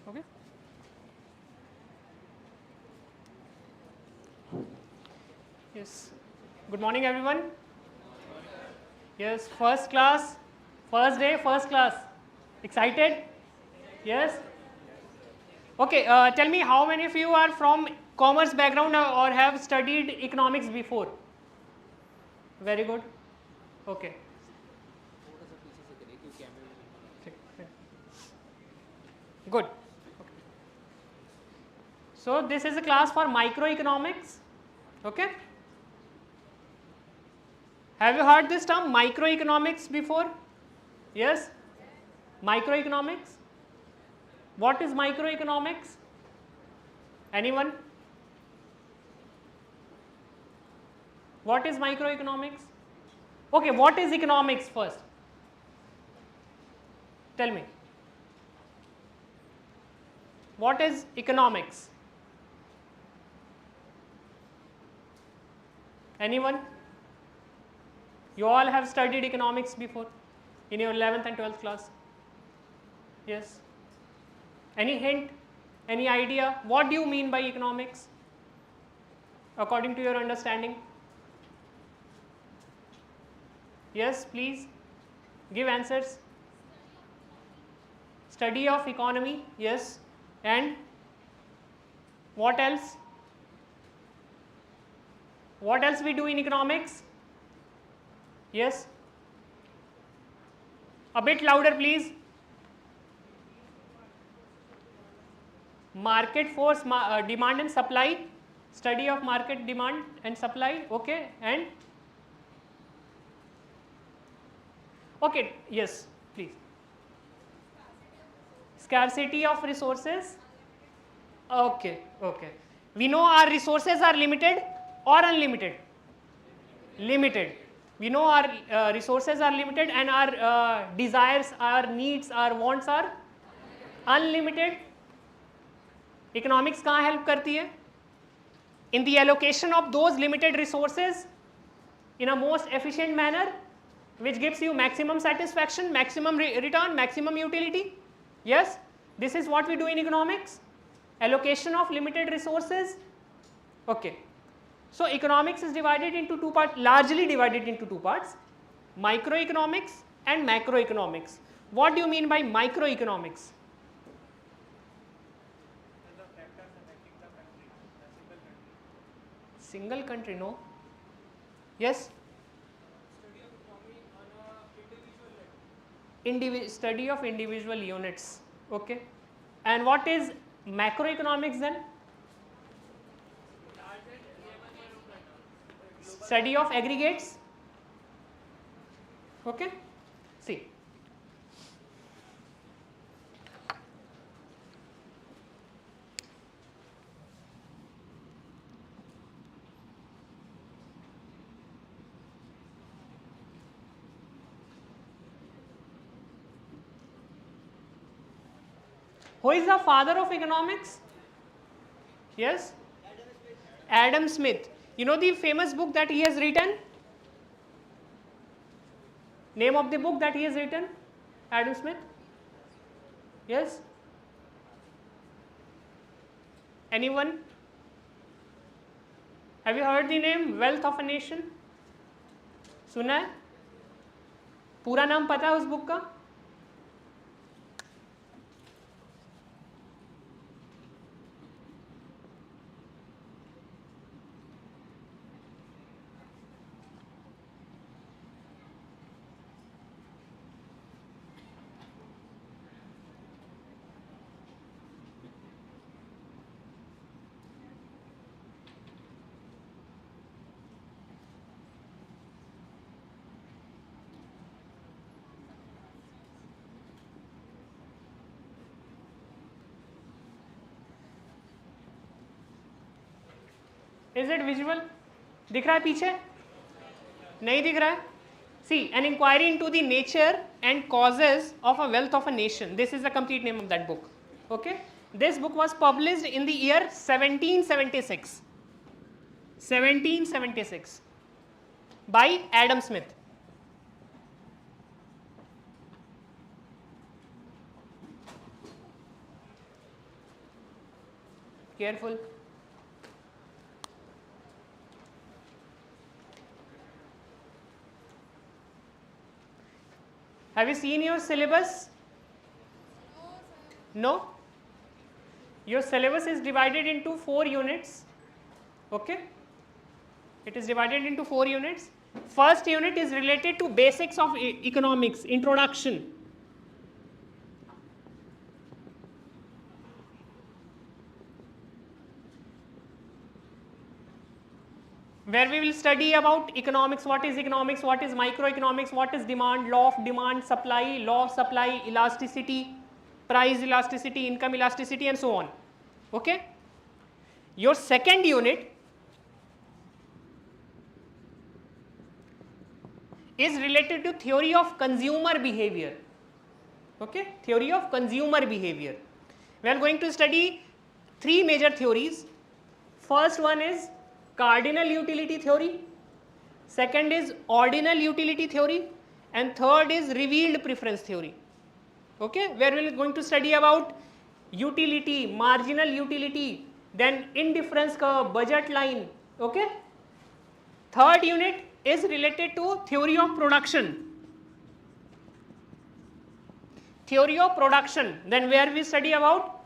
Okay. Yes. Good morning, everyone. Yes, first class, first day, first class. Excited? Yes. Okay. Tell me, how many of you are from commerce background or have studied economics before? Very good. Okay. Good. So this is a class for microeconomics. Okay. Have you heard this term microeconomics before? Yes. Microeconomics. What is microeconomics? Anyone? What is microeconomics? Okay, what is economics first? Tell me. What is economics? Anyone? You all have studied economics before in your 11th and 12th class. Yes. Any hint? Any idea? What do you mean by economics? According to your understanding? Yes, please give answers. Study of economy, yes. And what else? What else we do in economics? Yes. A bit louder, please. Market force, demand and supply. Study of market demand and supply. Okay. And okay. Yes, please. Scarcity of resources. Okay. Okay. We know our resources are limited or unlimited. Limited. We know our resources are limited and our desires, our needs, our wants are unlimited. Economics कहाँ help करती है? In the allocation of those limited resources in a most efficient manner, which gives you maximum satisfaction, maximum return, maximum utility. Yes, this is what we do in economics. Allocation of limited resources. Okay. So economics is divided into two parts, largely divided into two parts, microeconomics and macroeconomics. What do you mean by microeconomics? Single country, no. Yes? Study of individual units. Okay. And what is macroeconomics then? Study of aggregates. Okay. See. Who is the father of economics? Yes? Adam Smith. You know the famous book that he has written? Name of the book that he has written? Adam Smith? Yes? Anyone? Have you heard the name Wealth of a Nation? सुना है? पूरा नाम पता है उस book का? Is it visual? दिख रहा है पीछे? नहीं दिख रहा है? See, an inquiry into the nature and causes of a wealth of a nation. This is the complete name of that book. Okay? This book was published in the year 1776. 1776 by Adam Smith. careful. Have you seen your syllabus? No? Your syllabus is divided into 4 units. Okay? It is divided into 4 units. First unit is related to basics of economics, introduction. Where we will study about economics, what is microeconomics, what is demand, law of demand, supply, law of supply, elasticity, price elasticity, income elasticity, and so on. Okay? Your second unit is related to theory of consumer behavior. Okay? Theory of consumer behavior. We are going to study 3 major theories. First one is cardinal utility theory, second is ordinal utility theory, and third is revealed preference theory. Okay? Where we are going to study about utility, marginal utility, then indifference curve, budget line. Okay? Third unit is related to theory of production. Theory of production, then where we study about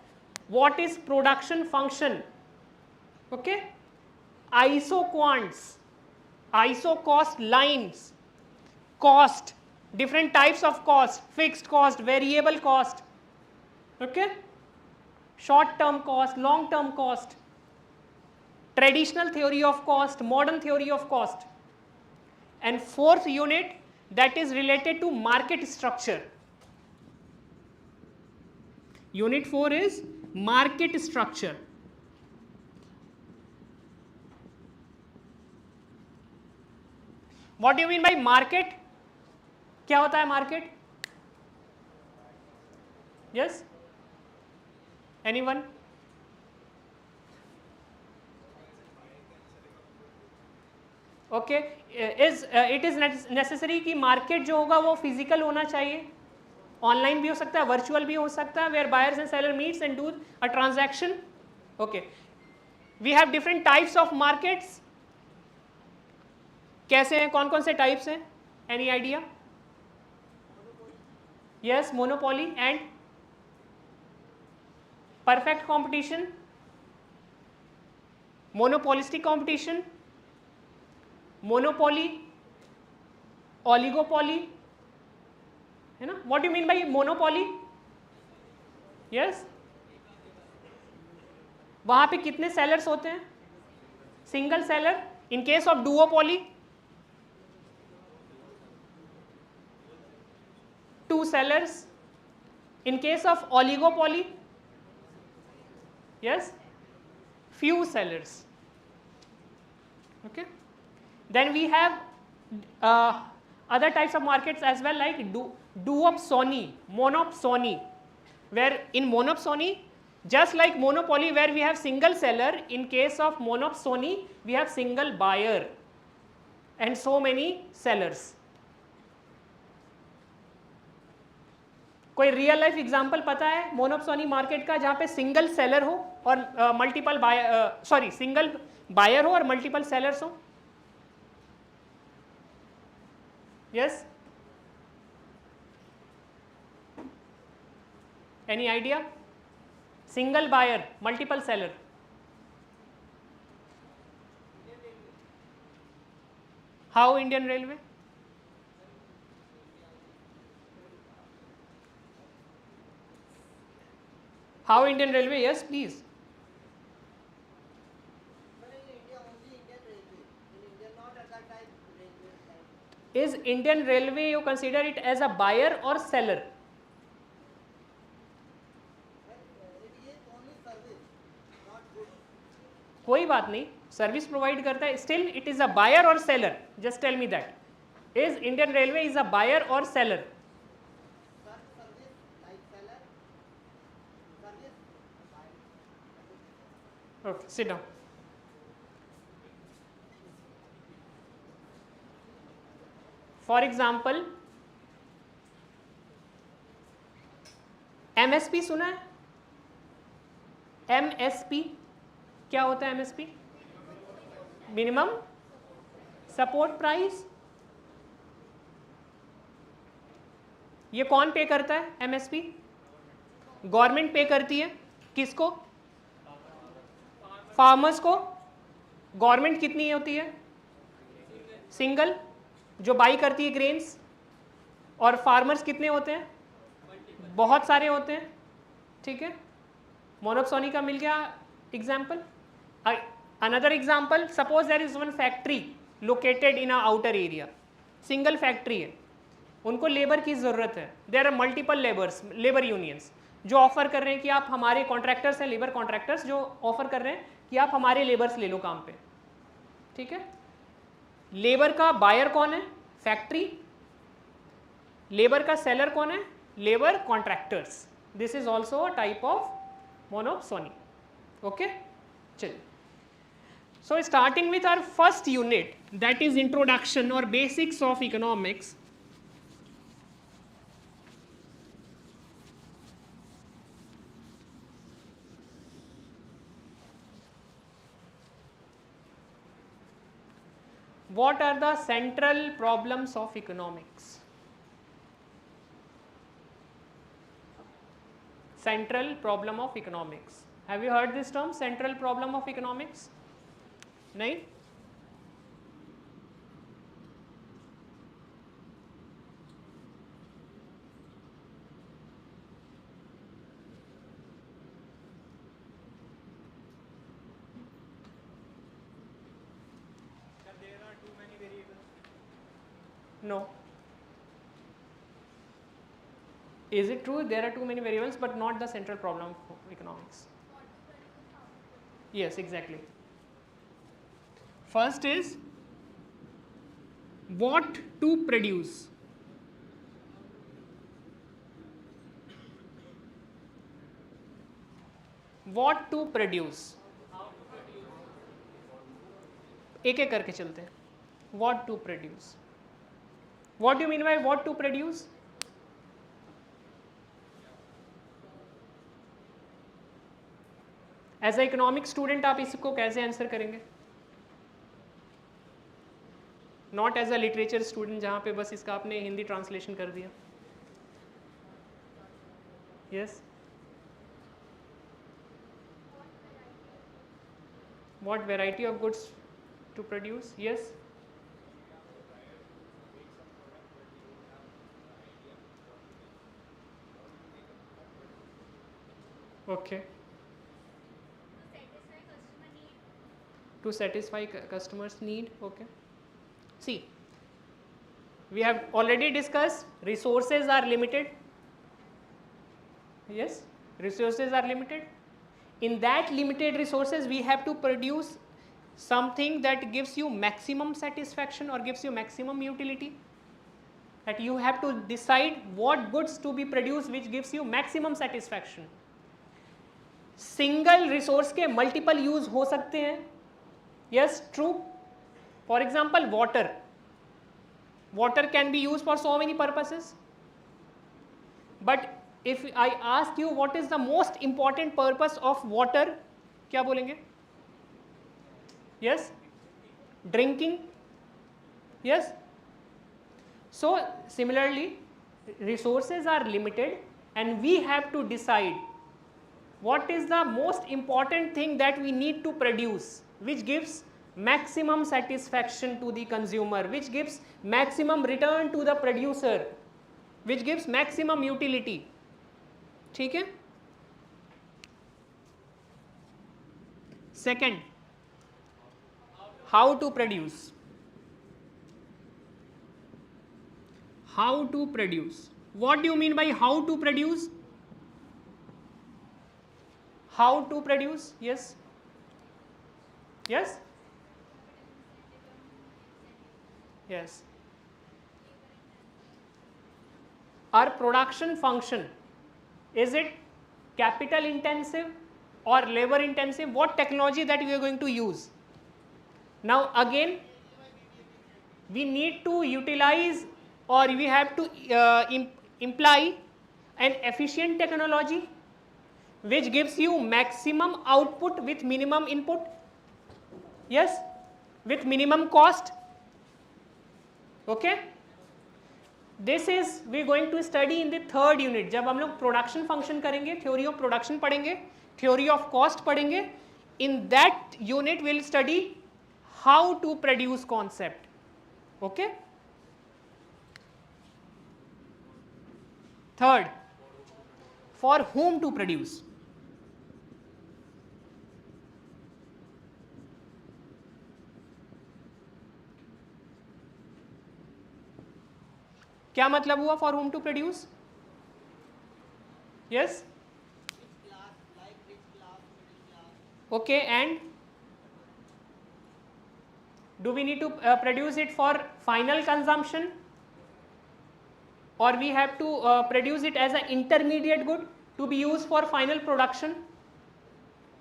what is production function. Okay? Isoquants, isocost lines, cost, different types of cost, fixed cost, variable cost. Okay? Short term cost, long term cost, traditional theory of cost, modern theory of cost. And fourth unit, that is related to market structure. Unit 4 is market structure. What do you mean by market? क्या होता है market? Yes? Anyone? Okay. It is necessary कि market जो होगा वो physical होना चाहिए. Online भी हो सकता है, virtual भी हो सकता है, where buyers and seller meets and do a transaction. Okay. We have different types of markets. कैसे हैं, कौन कौन से टाइप्स हैं? Any idea? Yes, monopoly and perfect competition, monopolistic competition, monopoly, oligopoly, है ना? What do you mean by monopoly? Yes, वहां पे कितने सेलर्स होते हैं? Single seller. In case of duopoly, 2 sellers. In case of oligopoly, yes, few sellers. Okay. Then we have other types of markets as well, like duopsony, monopsony, where in monopsony, just like monopoly where we have single seller, in case of monopsony we have single buyer and so many sellers. कोई real life example पता है monopoly market का जहां पे single seller हो और multiple buyer, sorry single buyer हो और मल्टीपल सेलर्स हो? Yes, any idea? Single buyer, multiple seller. How Indian railway? How Indian Railway? Yes, please. Is Indian Railway, you consider it as a buyer or seller? कोई बात नहीं, service provide करता है, still it is a buyer और seller. Just tell me that. Is Indian railway is a buyer और seller? Okay, sit down. For example, MSP सुना है? MSP, क्या होता है एमएसपी? Minimum support price. ये कौन पे करता है एमएसपी? गवर्नमेंट पे करती है। किसको? फार्मर्स को। गवर्नमेंट कितनी होती है? सिंगल, जो बाई करती है ग्रेन्स। और फार्मर्स कितने होते हैं? बहुत सारे होते हैं, ठीक है। मोनोक्सोनी का मिल गया example. Another example, suppose there is one factory located in a outer area, single factory है, उनको लेबर की ज़रूरत है। There are multiple labour unions जो ऑफर कर रहे हैं कि आप हमारे कॉन्ट्रैक्टर्स हैं, लेबर कॉन्ट्रैक्टर्स जो ऑफर कर रहे हैं कि आप हमारे लेबर्स ले लो काम पे, ठीक है। लेबर का बायर कौन है? फैक्ट्री। लेबर का सेलर कौन है? Labour contractors. This is also a type of monopsony. Okay, चलिए। So starting with our first unit, that is introduction or basics of economics. What are the central problems of economics? Central problem of economics. Have you heard this term, central problem of economics? नहीं? No. Is it true there are too many variables but not the central problem of economics? Yes, exactly. First is what to produce. What to produce. एक एक करके चलते हैं. What to produce. What do you mean by what to produce? As a economic student आप इसको कैसे answer करेंगे? Not as a literature student जहाँ पे बस इसका आपने हिंदी ट्रांसलेशन कर दिया. Yes. What variety of goods to produce? Yes. Okay. To satisfy customers' need. Okay. See, we have already discussed resources are limited. Yes, resources are limited. In that limited resources, we have to produce something that gives you maximum satisfaction or gives you maximum utility. That you have to decide what goods to be produced which gives you maximum satisfaction. Single resource के multiple use हो सकते हैं. Yes, true. For example, water. Water can be used for so many purposes. But if I ask you what is the most important purpose of water, क्या बोलेंगे? Yes, drinking. Yes. So similarly, resources are limited and we have to decide what is the most important thing that we need to produce which gives maximum satisfaction to the consumer, which gives maximum return to the producer, which gives maximum utility. ठीक है? Second, how to produce. How to produce. What do you mean by how to produce? How to produce? Yes. Yes. Yes. Our production function, is it capital intensive or labor intensive? What technology that we are going to use? Now again, we need to utilize or we have to imply an efficient technology which gives you maximum output with minimum input. Yes, with minimum cost. Okay, this is we going to study in the third unit. जब हम लोग production function करेंगे, theory of production पढ़ेंगे, theory of cost पढ़ेंगे. In that unit we'll study how to produce concept. Okay. Third, for whom to produce. क्या मतलब हुआ for whom to produce? Yes. Okay, and do we need to produce it for final consumption, or we have to produce it as an intermediate good to be used for final production?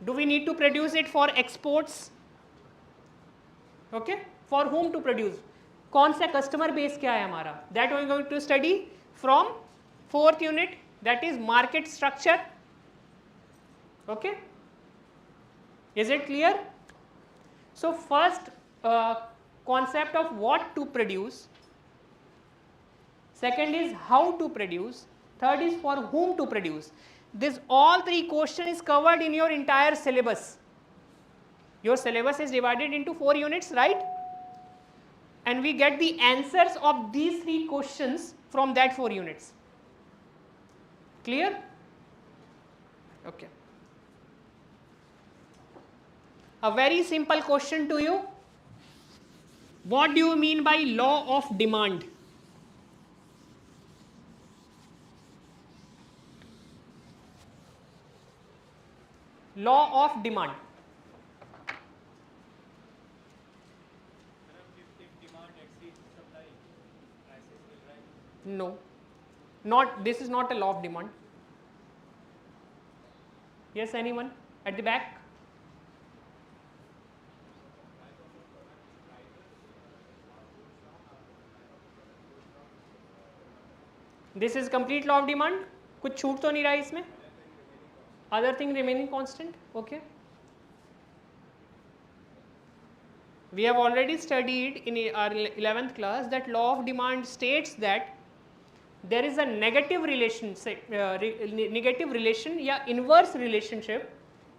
Do we need to produce it for exports? Okay, for whom to produce? कौन सा customer base क्या है हमारा? That we are going to study from fourth unit, that is market structure. Okay, is it clear? So first concept of what to produce, second is how to produce, third is for whom to produce. This all three question is covered in your entire syllabus. Your syllabus is divided into 4 units, right? And we get the answers of these 3 questions from that 4 units. Clear? Okay. A very simple question to you. What do you mean by law of demand? Law of demand. No, not this is not a law of demand. Yes, anyone at the back? This is complete law of demand. कुछ छूट तो नहीं रहा इसमें? Other thing remaining constant. Okay. We have already studied in our 11th class that law of demand states that there is a negative relation, negative relation या inverse relationship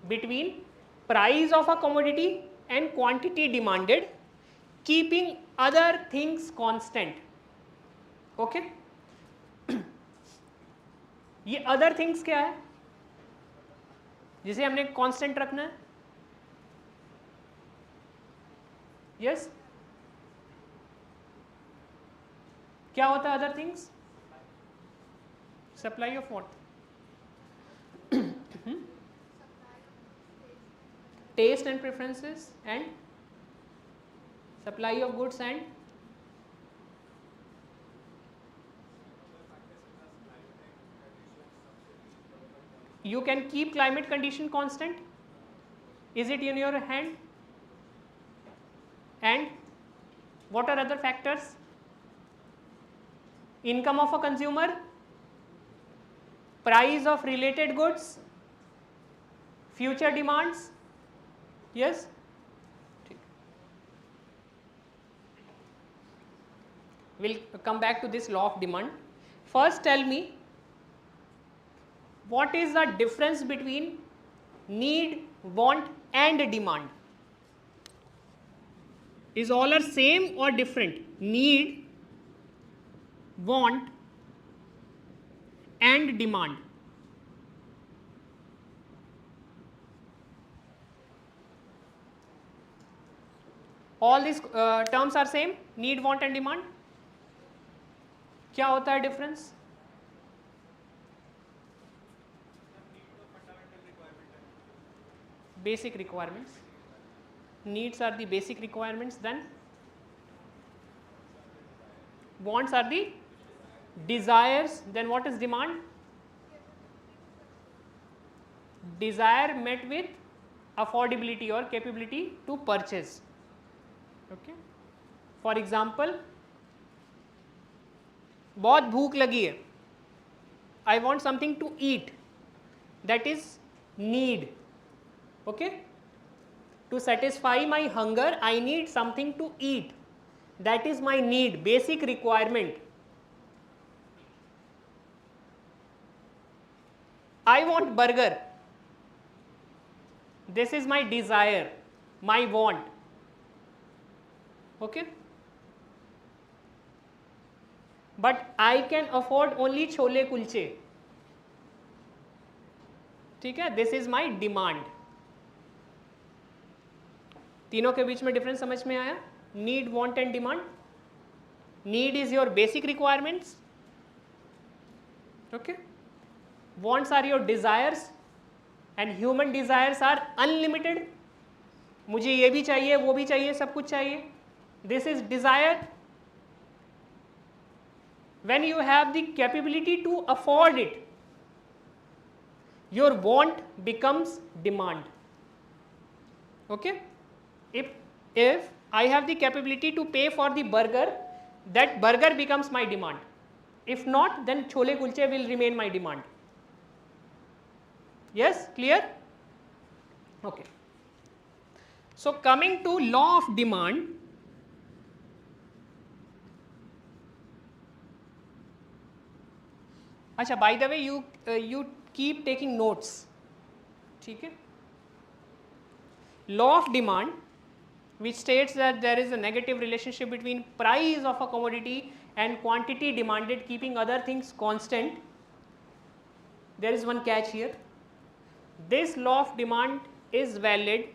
between price of a commodity and quantity demanded, keeping other things constant. Okay. ये other things क्या है जिसे हमने constant रखना है? Yes. क्या होता है other things? Supply of what? Taste and preferences, and supply of goods, and you can keep climate condition constant. Is it in your hand? And what are other factors? Income of a consumer, price of related goods, future demands. Yes. We'll come back to this law of demand. First tell me, what is the difference between need, want and demand? Is all are same or different? Need, want and demand. All these terms are same, need, want and demand. क्या होता है difference? Basic requirements. Needs are the basic requirements, then wants are the desires, then what is demand? Desire met with affordability or capability to purchase. Okay. For example, बहुत भूख लगी है, I want something to eat, that is need. Okay, to satisfy my hunger I need something to eat. That is my need, basic requirement. I want burger. This is my desire, my want. Okay, but I can afford only chole kulche. ठीक है, this is my demand. तीनों के बीच में difference समझ में आया? Need, want and demand. Need is your basic requirements. Okay, wants are your desires and human desires are unlimited. मुझे ये भी चाहिए, वो भी चाहिए, सब कुछ चाहिए. This is desire. When you have the capability to afford it, your want becomes demand. Okay, if I have the capability to pay for the burger, that burger becomes my demand. If not, then chole kulche will remain my demand. Yes, clear? Okay, so coming to law of demand. अच्छा, by the way, you keep taking notes. ठीक है. Law of demand, which states that there is a negative relationship between price of a commodity and quantity demanded, keeping other things constant. There is one catch here. This law of demand is valid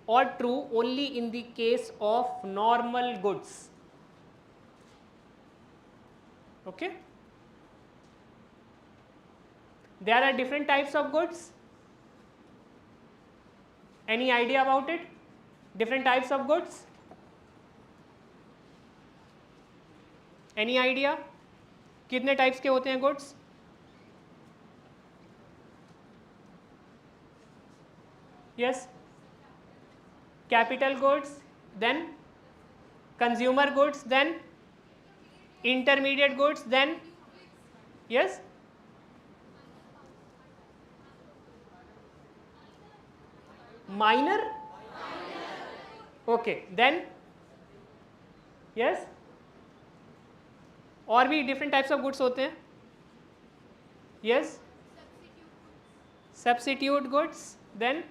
or true only in the case of normal goods. Okay. There are different types of goods. Any idea about it? Different types of goods. Any idea? कितने types के होते हैं goods? Yes. Capital goods, then consumer goods, then intermediate goods, then yes. Minor? Okay, then yes. और भी different types of goods होते हैं. Yes. Substitute goods, then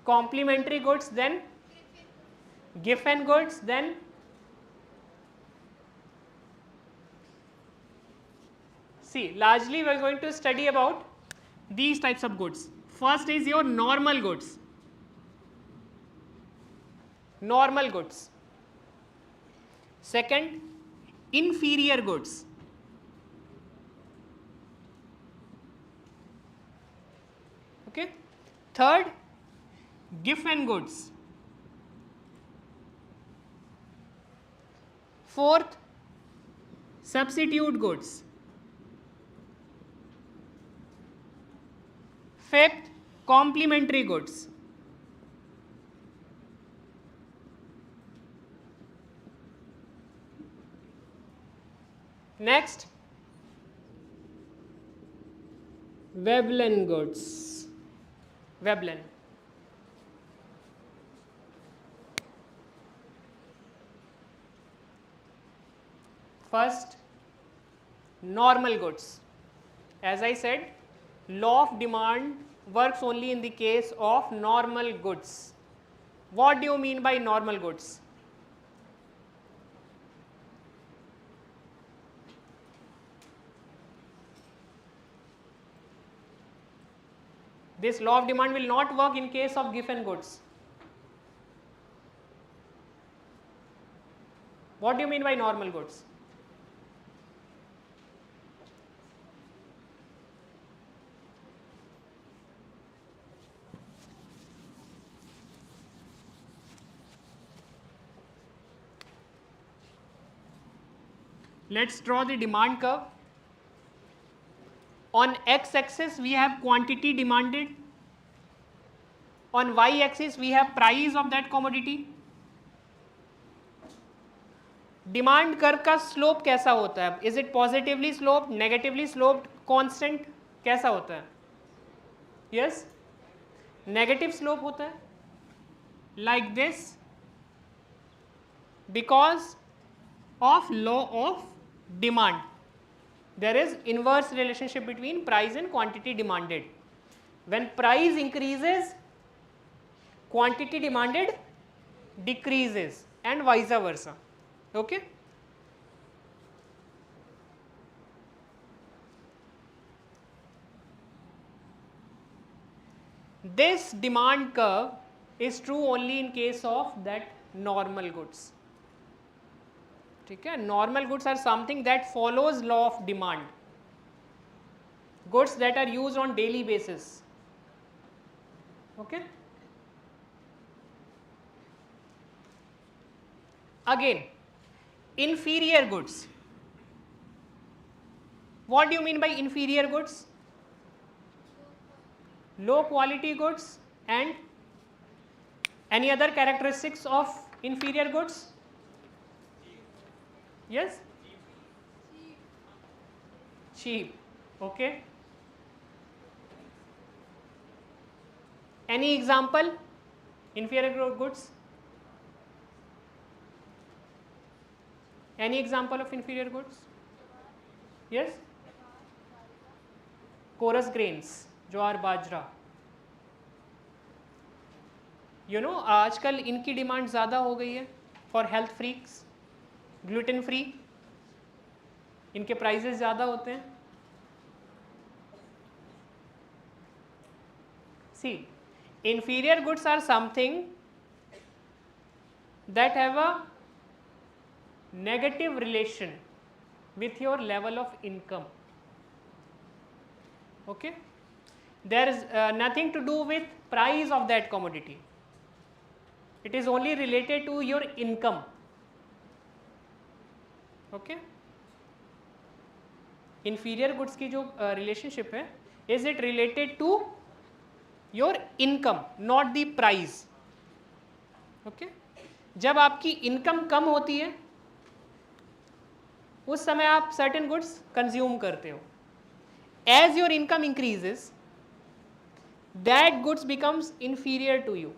complementary goods, then giffen goods, then see, largely we are going to study about these types of goods. First is your normal goods. Normal goods. Second, inferior goods. Okay. Third, giffen goods. Fourth, substitute goods. Fifth, complementary goods. Next, Veblen goods. Veblen. First, normal goods. As I said, law of demand works only in the case of normal goods. What do you mean by normal goods? This law of demand will not work in case of giffen goods. What do you mean by normal goods? Let's draw the demand curve. On x-axis we have quantity demanded. On y-axis we have price of that commodity. Demand curve का slope कैसा होता है? Is it positively sloped, negatively sloped, constant, कैसा होता है? Yes, negative slope होता है like this because of law of demand. There is inverse relationship between price and quantity demanded. When price increases, quantity demanded decreases and vice versa. Okay. This demand curve is true only in case of that normal goods. ठीक है, normal goods are something that follows law of demand, goods that are used on daily basis. Okay. Again, inferior goods. What do you mean by inferior goods? Low quality goods and any other characteristics of inferior goods? Yes? Cheap. Okay. Any example? Inferior goods? Any example of inferior goods? Yes? Coarse grains, jowar bajra. You know, आजकल इनकी demand ज़्यादा हो गई है for health freaks, gluten free. इनके prices ज़्यादा होते हैं. See, inferior goods are something that have a negative relation with your level of income. Okay, there is nothing to do with price of that commodity. It is only related to your income. Okay, inferior goods की जो relationship है, is it related to your income, not the price. Okay, जब आपकी income कम होती है उस समय आप certain goods consume करते हो. As your income increases, that goods becomes inferior to you.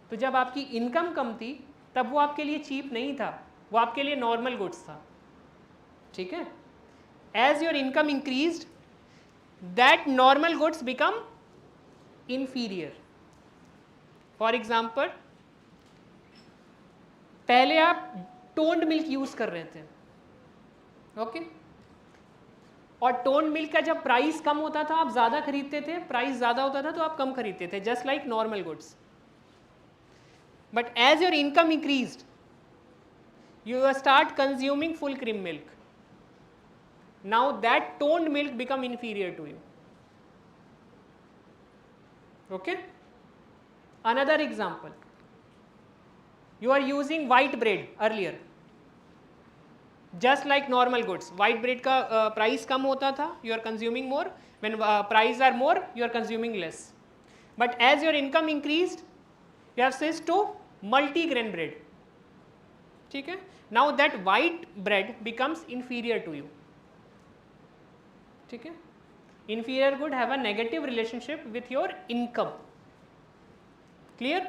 तो जब आपकी इनकम कम थी तब वो आपके लिए चीप नहीं था, वो आपके लिए नॉर्मल गुड्स था. ठीक है. As your income increased, that normal goods become inferior. For example, पहले आप टोन्ड मिल्क यूज कर रहे थे. ओके. और टोन्ड मिल्क का जब प्राइस कम होता था आप ज़्यादा खरीदते थे, प्राइस ज़्यादा होता था तो आप कम खरीदते थे, just like normal goods. But as your income increased, you start consuming full cream milk. Now that toned milk become inferior to you. Okay. Another example, you are using white bread earlier, just like normal goods. White bread का price कम होता था, you are consuming more. When price are more, you are consuming less. But as your income increased, you have switched to multi-grain bread. ठीक है. Now that white bread becomes inferior to you. ठीक है. Inferior good have a negative relationship with your income. Clear?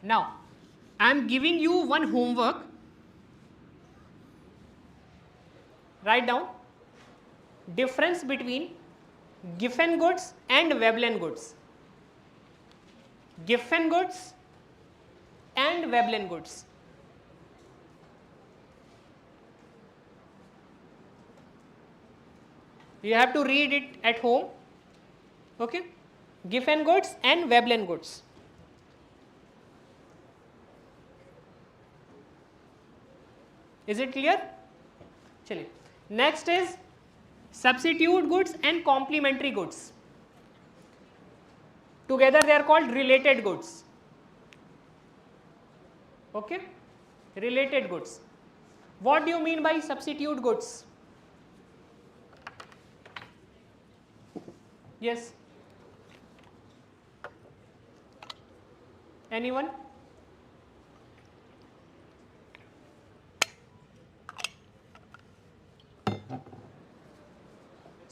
Now I am giving you one homework. Write down difference between Giffen goods and Veblen goods. Giffen goods and Veblen goods. You have to read it at home. Okay. Giffen goods and Veblen goods. Is it clear? चलिए. Next is substitute goods and complementary goods. Together they are called related goods. Okay. Related goods. What do you mean by substitute goods? Yes. Anyone?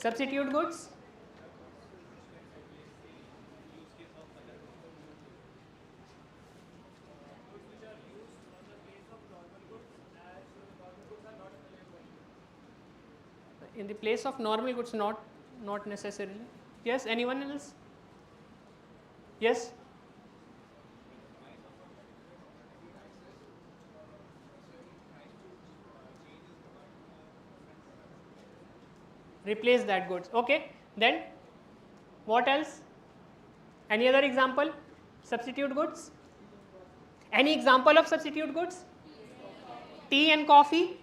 Substitute goods. In the place of normal goods, not necessarily. Yes, anyone else? Yes. Replace that goods. Okay. Then what else? Any other example? Substitute goods. Any example of substitute goods? Tea and coffee.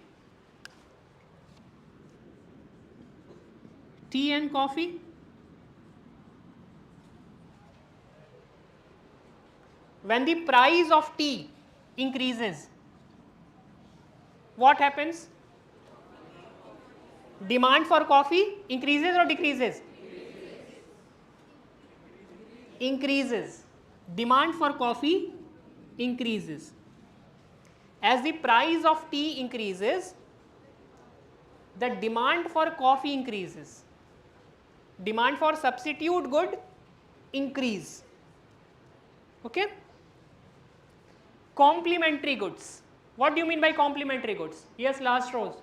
Tea and coffee. When the price of tea increases, what happens? Demand for coffee increases or decreases? Increases. Demand for coffee increases. As the price of tea increases, the demand for coffee increases. Demand for substitute good increase. Okay? Complementary goods. What do you mean by complementary goods? Yes, last rows.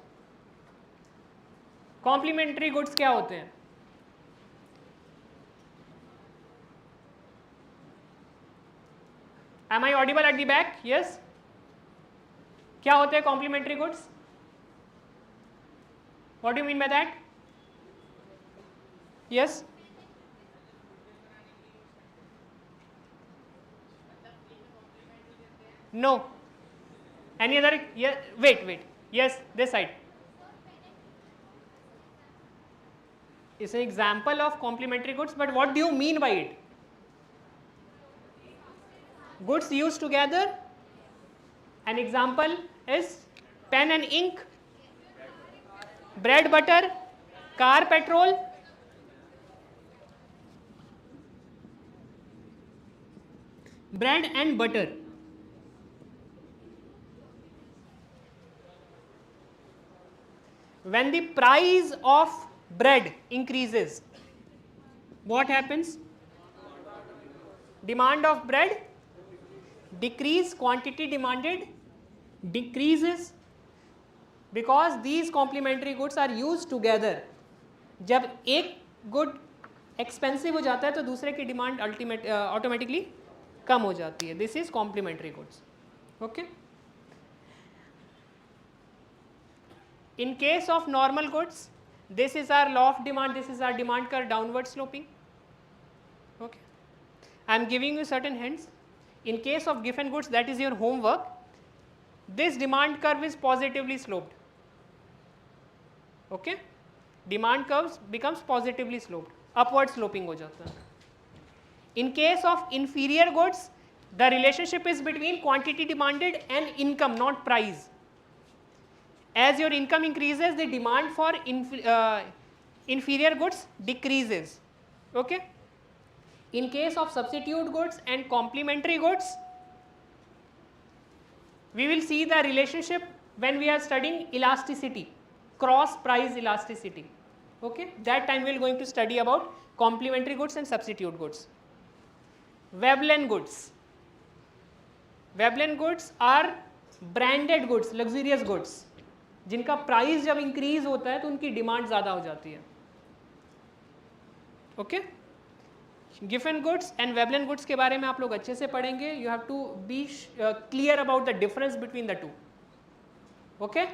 Complementary goods क्या होते हैं? Am I audible at the back? Yes. क्या होते हैं complementary goods? What do you mean by that? Yes. No. Any other? Yeah. Wait. Yes, this side. It's an example of complementary goods, but what do you mean by it? Goods used together. An example is pen and ink, bread butter, car petrol. Bread and butter. When the price of bread increases, what happens? Demand of bread decrease, quantity demanded decreases, because these complementary goods are used together. जब एक good expensive हो जाता है तो दूसरे की demand automatically कम हो जाती है. This is complementary goods. Okay. In case of normal goods, this is our law of demand, this is our demand curve downward sloping. Okay. I am giving you certain hints. In case of given goods, that is your homework, this demand curve is positively sloped. Okay. Demand curve becomes positively sloped, upward sloping हो जाता है. In case of inferior goods, the relationship is between quantity demanded and income, not price. As your income increases, the demand for inferior goods decreases. Okay. In case of substitute goods and complementary goods, we will see the relationship when we are studying elasticity, cross price elasticity. Okay. That time we are going to study about complementary goods and substitute goods. Veblen goods. Veblen goods are branded goods, luxurious goods, जिनका price जब increase होता है तो उनकी demand ज़्यादा हो जाती है. Okay. Giffen goods and Veblen goods के बारे में आप लोग अच्छे से पढ़ेंगे. You have to be clear about the difference between the two. Okay.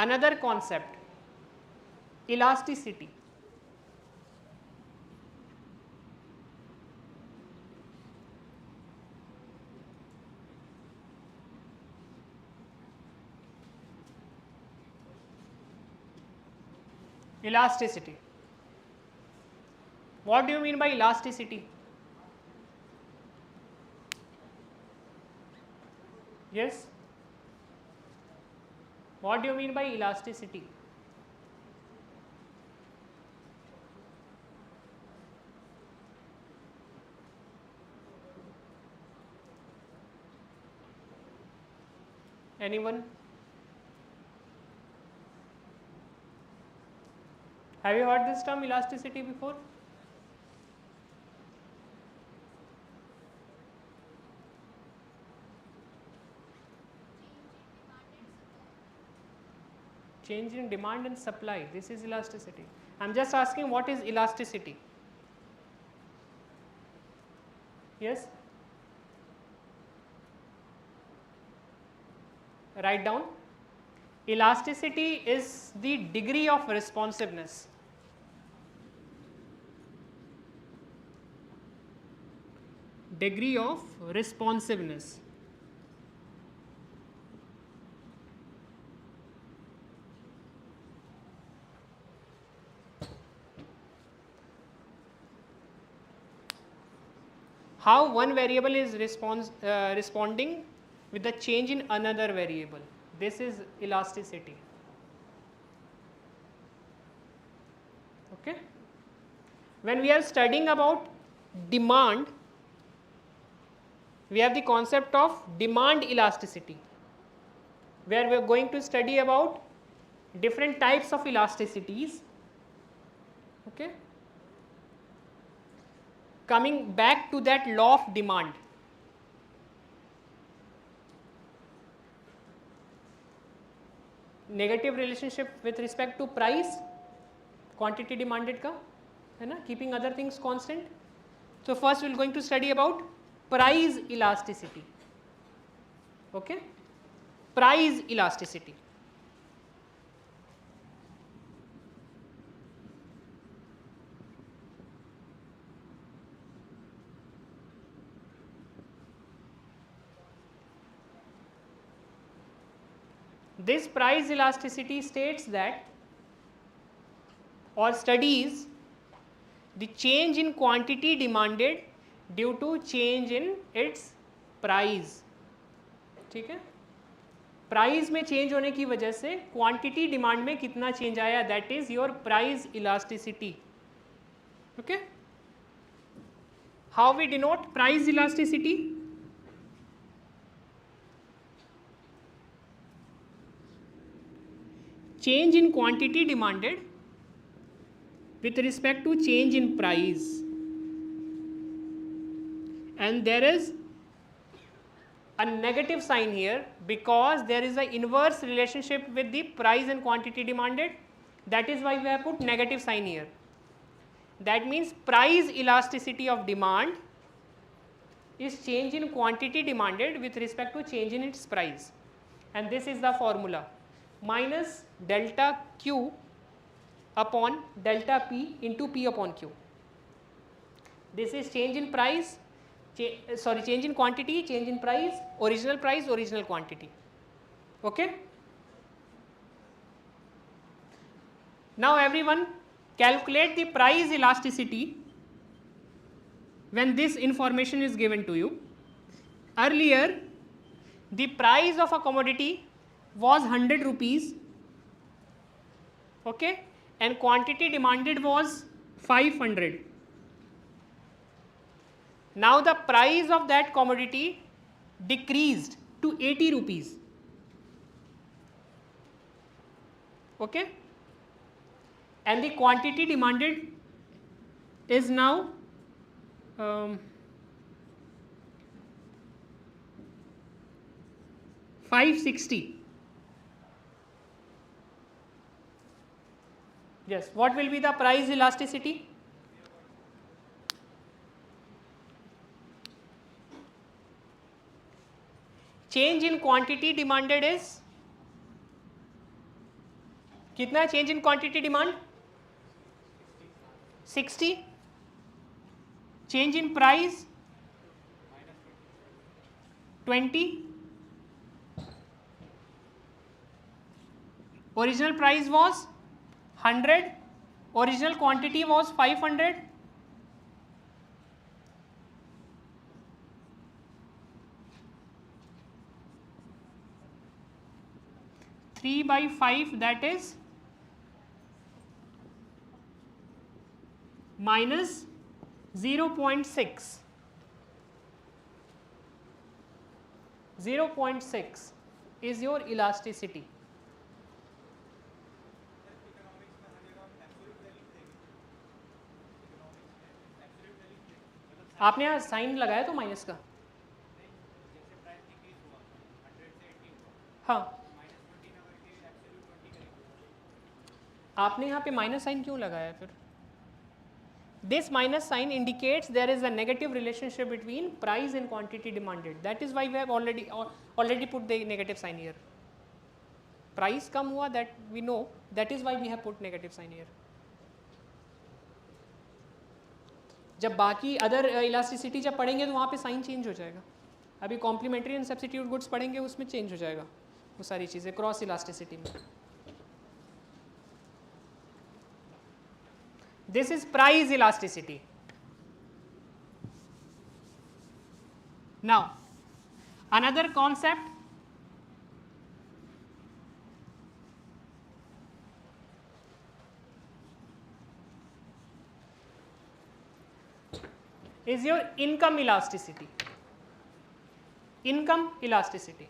Another concept, elasticity. Elasticity. What do you mean by elasticity? Yes? What do you mean by elasticity? Anyone? Have you heard this term elasticity before? Change in demand and supply. This is elasticity. I am just asking what is elasticity? Yes? Write down. Elasticity is the degree of responsiveness. Degree of responsiveness. How one variable is responding with the change in another variable. This is elasticity. Okay? When we are studying about demand, we have the concept of demand elasticity, where we are going to study about different types of elasticities. Okay? Coming back to that law of demand. Negative relationship with respect to price, quantity demanded ka, है ना, keeping other things constant. So first we are going to study about price elasticity. Okay? Price elasticity. This price elasticity states that, or studies the change in quantity demanded due to change in its price. ठीक है? Price में change होने की वजह से quantity demand में कितना change आया, that is your price elasticity. Okay? How we denote price elasticity? Change in quantity demanded with respect to change in price, and there is a negative sign here because there is an inverse relationship with the price and quantity demanded. That is why we have put negative sign here. That means price elasticity of demand is change in quantity demanded with respect to change in its price, and this is the formula: minus delta Q upon delta P into P upon Q. This is change in price, change in quantity, change in price, original quantity. Okay? Now everyone calculate the price elasticity when this information is given to you. Earlier, the price of a commodity was 100 rupees, okay, and quantity demanded was 500. Now the price of that commodity decreased to 80 rupees. Okay, and the quantity demanded is now 560. Yes, what will be the price elasticity? Change in quantity demanded is कितना change in quantity demand? 60. Change in price 20. Original price was 100. Original quantity was 500. Three by 5, that is minus 0.6. 0.6 is your elasticity. आपने यहाँ sign लगाया तो minus का? हाँ, आपने यहाँ पे माइनस साइन क्यों लगाया फिर? This minus sign indicates there is a negative relationship between price and quantity demanded. That is why we have already put the negative sign here. Price कम हुआ, that we know. That is why we have put negative sign here. जब बाकी other elasticity जब पढ़ेंगे तो वहाँ पे sign change हो जाएगा. अभी कॉम्प्लीमेंट्री एंड सब्स्टिट्यूट गुड्स पढ़ेंगे, उसमें चेंज हो जाएगा वो सारी चीज़ें क्रॉस इलास्टिसिटी में. This is price elasticity. Now, another concept is your income elasticity. Income elasticity.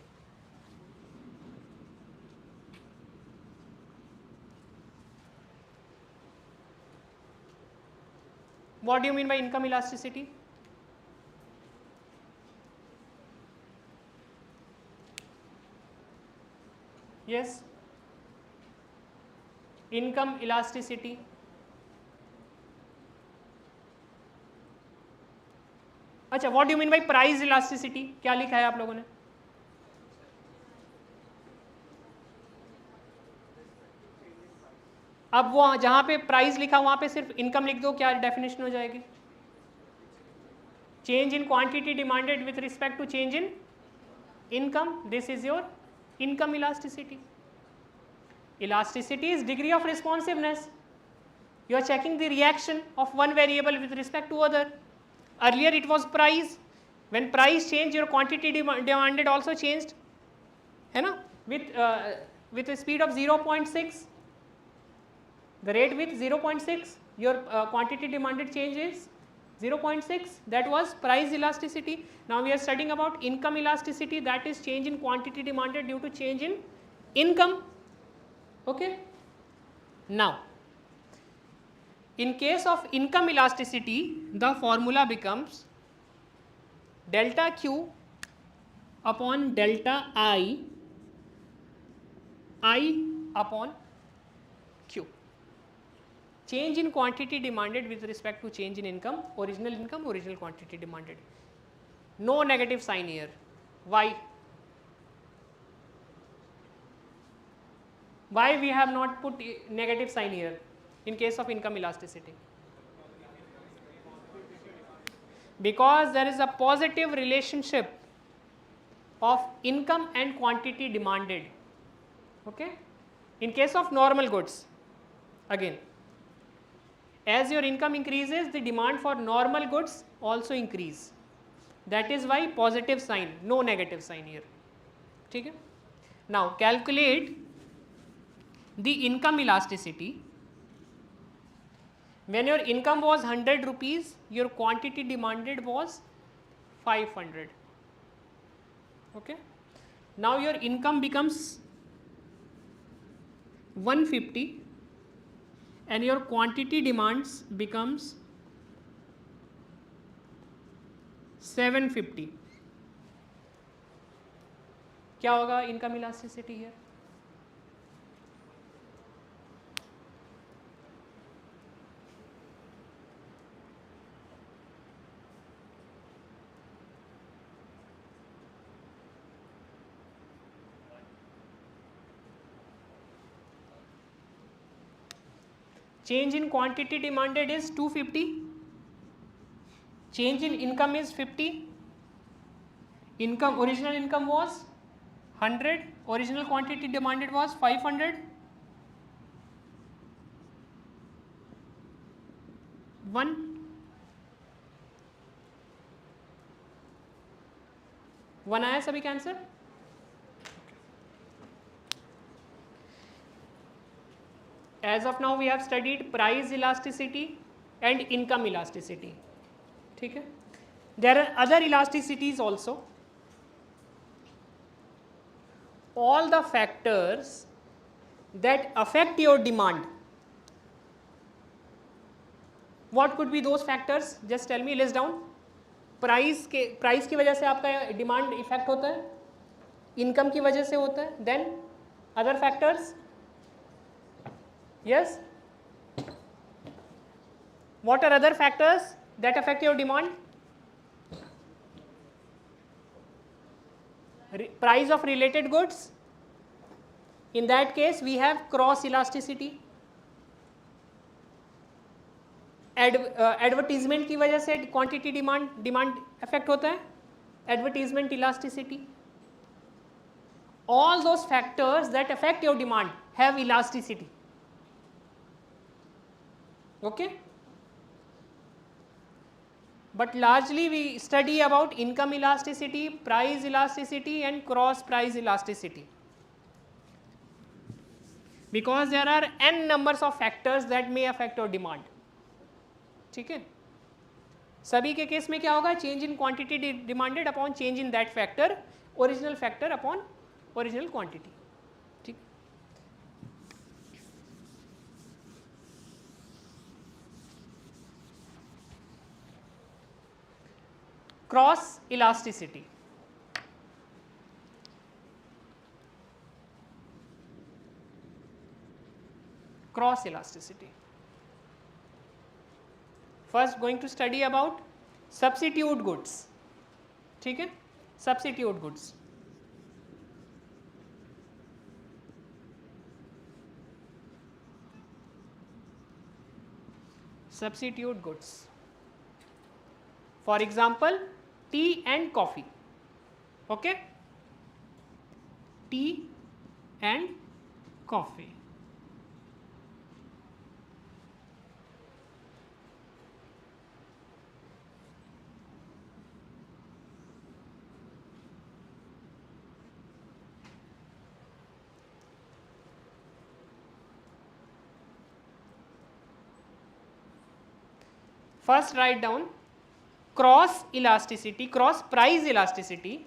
What do you mean by income elasticity? Yes? Income elasticity. अच्छा, what do you mean by price elasticity? क्या लिखा है आप लोगों ने? अब वो जहाँ पे प्राइस लिखा वहाँ पे सिर्फ इनकम लिख दो, क्या डेफिनेशन हो जाएगी? Change in quantity demanded with respect to change in income. This is your income elasticity. Elasticity is degree of responsiveness. You are checking the reaction of one variable with respect to other. Earlier it was price. When price changed, your quantity demanded also changed. है ना? With a speed of 0.6. The rate with 0.6, your quantity demanded change is 0.6. That was price elasticity. Now we are studying about income elasticity, that is change in quantity demanded due to change in income. Okay. Now, in case of income elasticity, the formula becomes delta Q upon delta I upon Q. Change in quantity demanded with respect to change in income, original quantity demanded. No negative sign here. Why? Why we have not put negative sign here in case of income elasticity? Because there is a positive relationship of income and quantity demanded. Okay? In case of normal goods, again, as your income increases, the demand for normal goods also increase. That is why positive sign, no negative sign here. ठीक है? Now calculate the income elasticity. When your income was 100 rupees, your quantity demanded was 500. Okay? Now your income becomes 150 and your quantity demands becomes 750. क्या होगा income elasticity here? Change in quantity demanded is 250. Change in income is 50. Original income was 100. Original quantity demanded was 500. 1. One आया सभी का answer? As of now we have studied price elasticity and income elasticity. ठीक है? There are other elasticities also. All the factors that affect your demand. What could be those factors? Just tell me, list down. Price की वजह से आपका demand effect होता है, income की वजह से होता है, then other factors. Yes? What are other factors that affect your demand? Price of related goods. In that case, we have cross elasticity. Advertisement की वजह से quantity demand affect होता है, advertisement elasticity. All those factors that affect your demand have elasticity. Okay? But largely we study about income elasticity, price elasticity and cross price elasticity, because there are n numbers of factors that may affect your demand. ठीक है? सभी के case में क्या होगा? Change in quantity demanded upon change in that factor, original factor upon original quantity. ठीक. Cross elasticity. Cross elasticity. First going to study about substitute goods. ठीक है? Substitute goods. Substitute goods. For example, tea and coffee. Okay? Tea and coffee. First write down cross elasticity, cross price elasticity,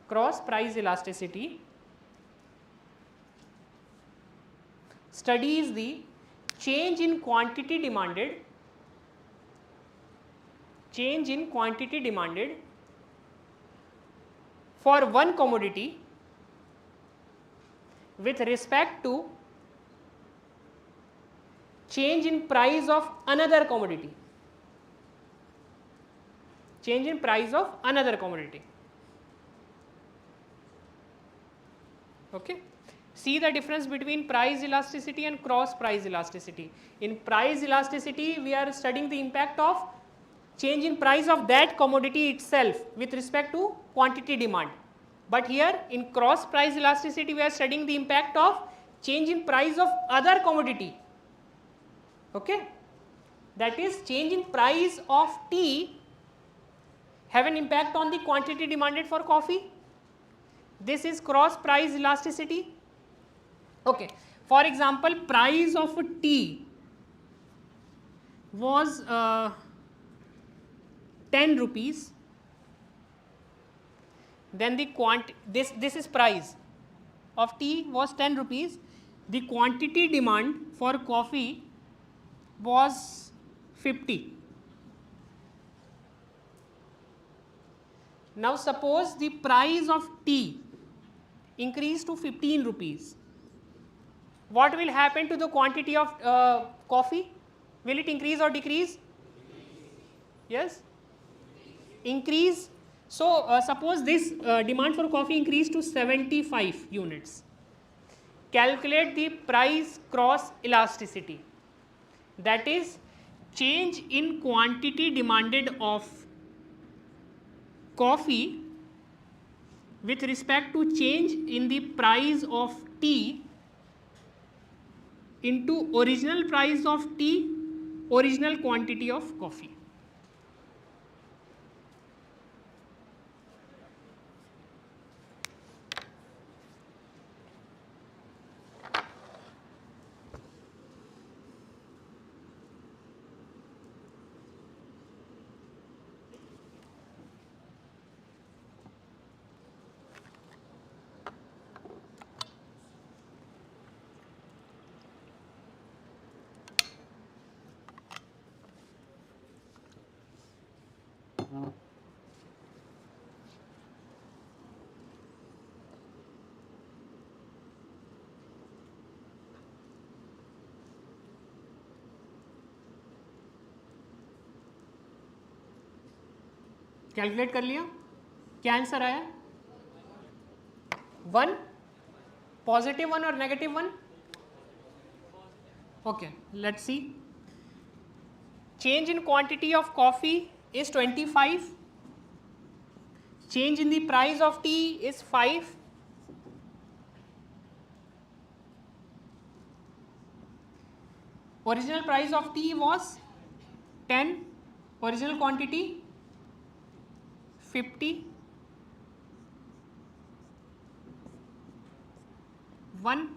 cross price elasticity studies the change in quantity demanded, change in quantity demanded for one commodity with respect to change in price of another commodity, change in price of another commodity. Okay? See the difference between price elasticity and cross price elasticity. In price elasticity, we are studying the impact of change in price of that commodity itself with respect to quantity demand. But here in cross price elasticity, we are studying the impact of change in price of other commodity. Okay? That is, change in price of tea have an impact on the quantity demanded for coffee. This is cross price elasticity. Okay. For example, price of tea was 10 rupees. Then the this is price of tea was 10 rupees. The quantity demand for coffee was 50. Now suppose the price of tea increased to 15 rupees. What will happen to the quantity of coffee? Will it increase or decrease? Yes? Increase. So suppose this demand for coffee increased to 75 units. Calculate the price cross elasticity. That is, change in quantity demanded of coffee with respect to change in the price of tea into original price of tea original quantity of coffee. Calculate कर लिया, क्या answer आया? 1, positive 1 और negative 1? Okay, let's see. Change in quantity of coffee is 25. Change in the price of tea is 5. Original price of tea was 10. Original quantity 50. 1.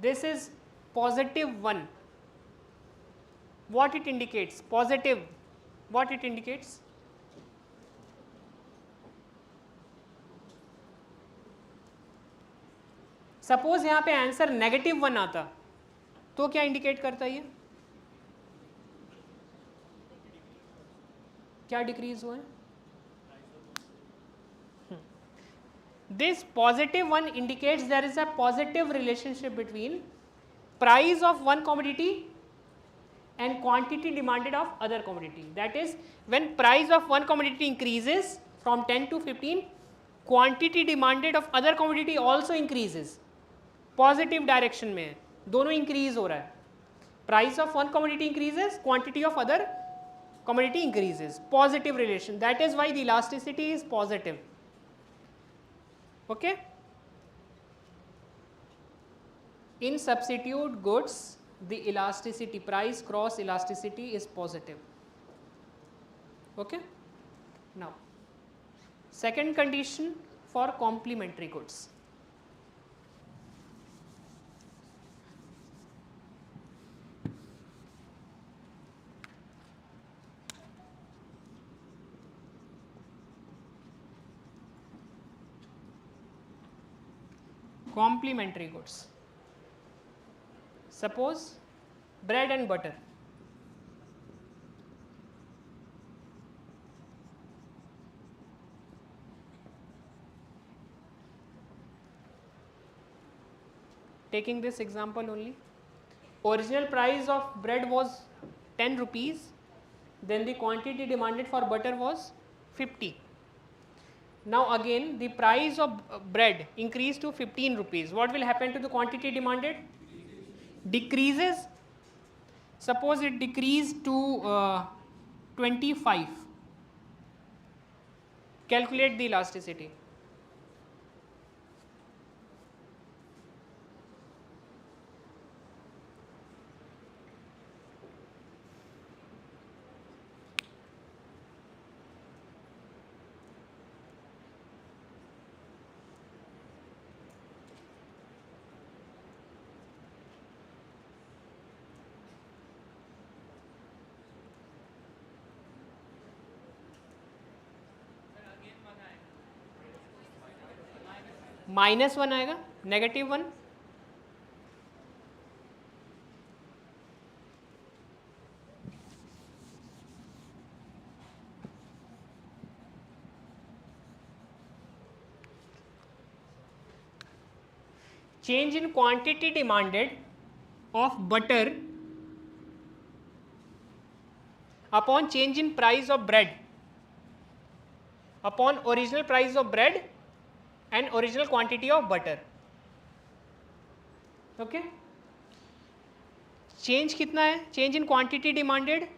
This is positive 1. What it indicates? Positive. What it indicates? Suppose यहाँ पे answer -1 आता तो क्या indicate करता है ये? क्या decrease हुआ है? This positive 1 indicates there is a positive relationship between price of one commodity and quantity demanded of other commodity. That is, when price of one commodity increases from 10 to 15, quantity demanded of other commodity also increases. Positive direction में है, दोनों increase हो रहा है. Price of one commodity increases, quantity of other commodity increases. Positive relation. That is why the elasticity is positive. Okay? In substitute goods, the elasticity, price cross elasticity is positive. Okay? Now, second condition for complementary goods. Complementary goods. Suppose bread and butter. Taking this example only, original price of bread was 10 rupees, then the quantity demanded for butter was 50. Now again the price of bread increased to 15 rupees. What will happen to the quantity demanded? Decreases. Suppose it decreased to 25. Calculate the elasticity. -1 आएगा, -1. Change in quantity demanded of butter upon change in price of bread upon original price of bread and original quantity of butter. Okay? Change कितना है? Change in quantity demanded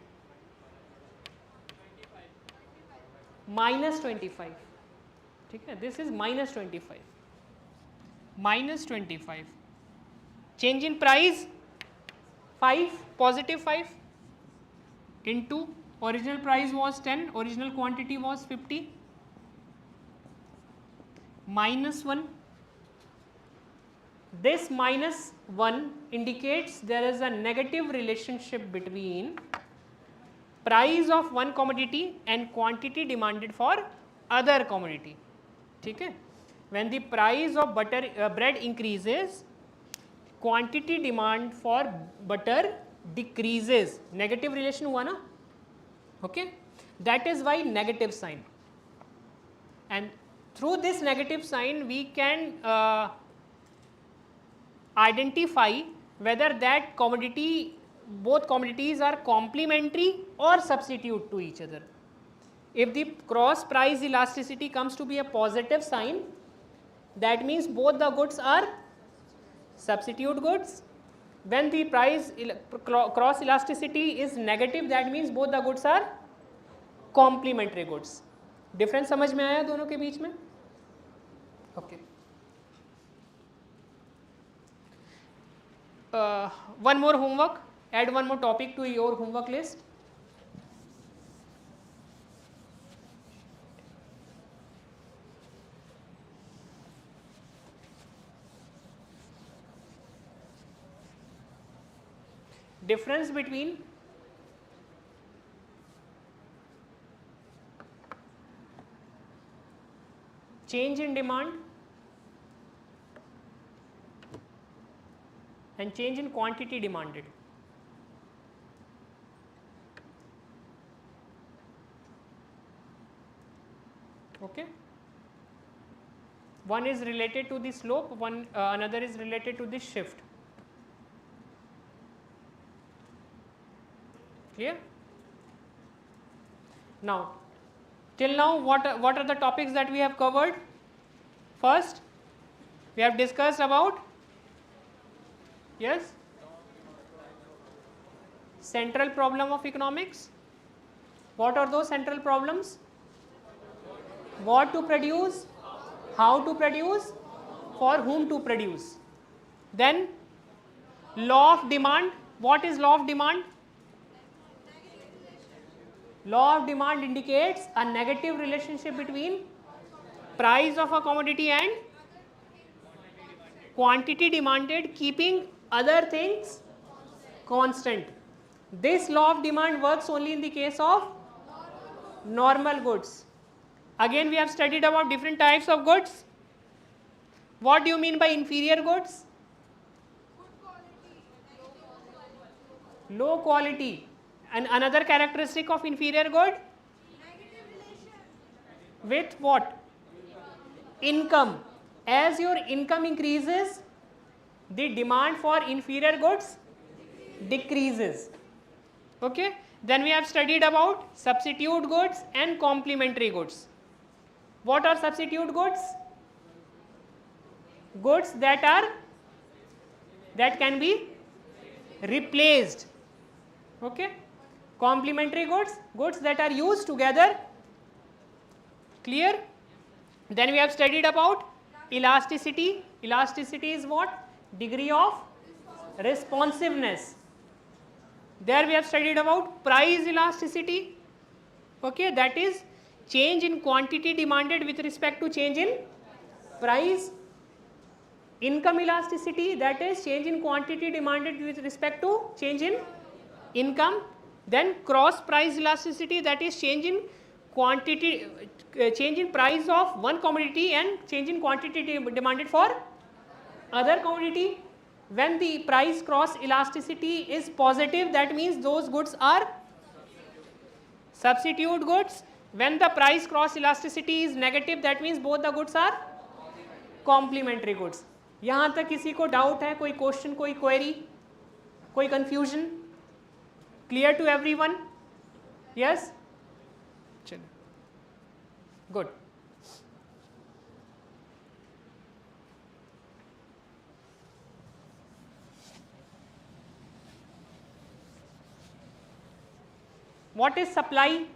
-25. ठीक है, this is -25, -25, change in price 5, +5 into original price was 10, original quantity was 50, -1. This -1 indicates there is a negative relationship between price of one commodity and quantity demanded for other commodity. ठीक है, when the price of bread increases, quantity demand for butter decreases. Negative relation हुआ ना, okay, that is why negative sign, and through this negative sign we can identify whether that commodity, both commodities are complementary or substitute to each other. If the cross price elasticity comes to be a positive sign, that means both the goods are substitute goods. When the price cross elasticity is negative, that means both the goods are complementary goods. Difference समझ में आया दोनों के बीच में? Okay. One more homework. Add one more topic to your homework list. Difference between change in demand and change in quantity demanded. Okay. One is related to the slope, another is related to the shift. Clear? Now, till now what are the topics that we have covered? First, we have discussed about, yes, central problem of economics. What are those central problems? What to produce, how to produce, for whom to produce. Then law of demand. What is law of demand? Law of demand indicates a negative relationship between price of a commodity and quantity demanded, keeping other things constant. This law of demand works only in the case of normal goods. Again, we have studied about different types of goods. What do you mean by inferior goods? Low quality. And another characteristic of inferior good? With what? Income. As your income increases, the demand for inferior goods decreases. Okay. Then we have studied about substitute goods and complementary goods. What are substitute goods? Goods that can be replaced. Okay. Complementary goods, goods that are used together. Clear? Then we have studied about elasticity. Elasticity is what? Degree of responsiveness. There we have studied about price elasticity. Okay, that is change in quantity demanded with respect to change in price. Income elasticity, that is change in quantity demanded with respect to change in income. Then cross price elasticity, that is change in quantity, change in price of one commodity and change in quantity demanded for other commodity. When the price cross elasticity is positive, that means those goods are substitute goods. When the price cross elasticity is negative, that means both the goods are complementary goods. यहाँ तक किसी को doubt है, कोई question, कोई query, कोई confusion? Clear to everyone? Yes? Good. What is supply?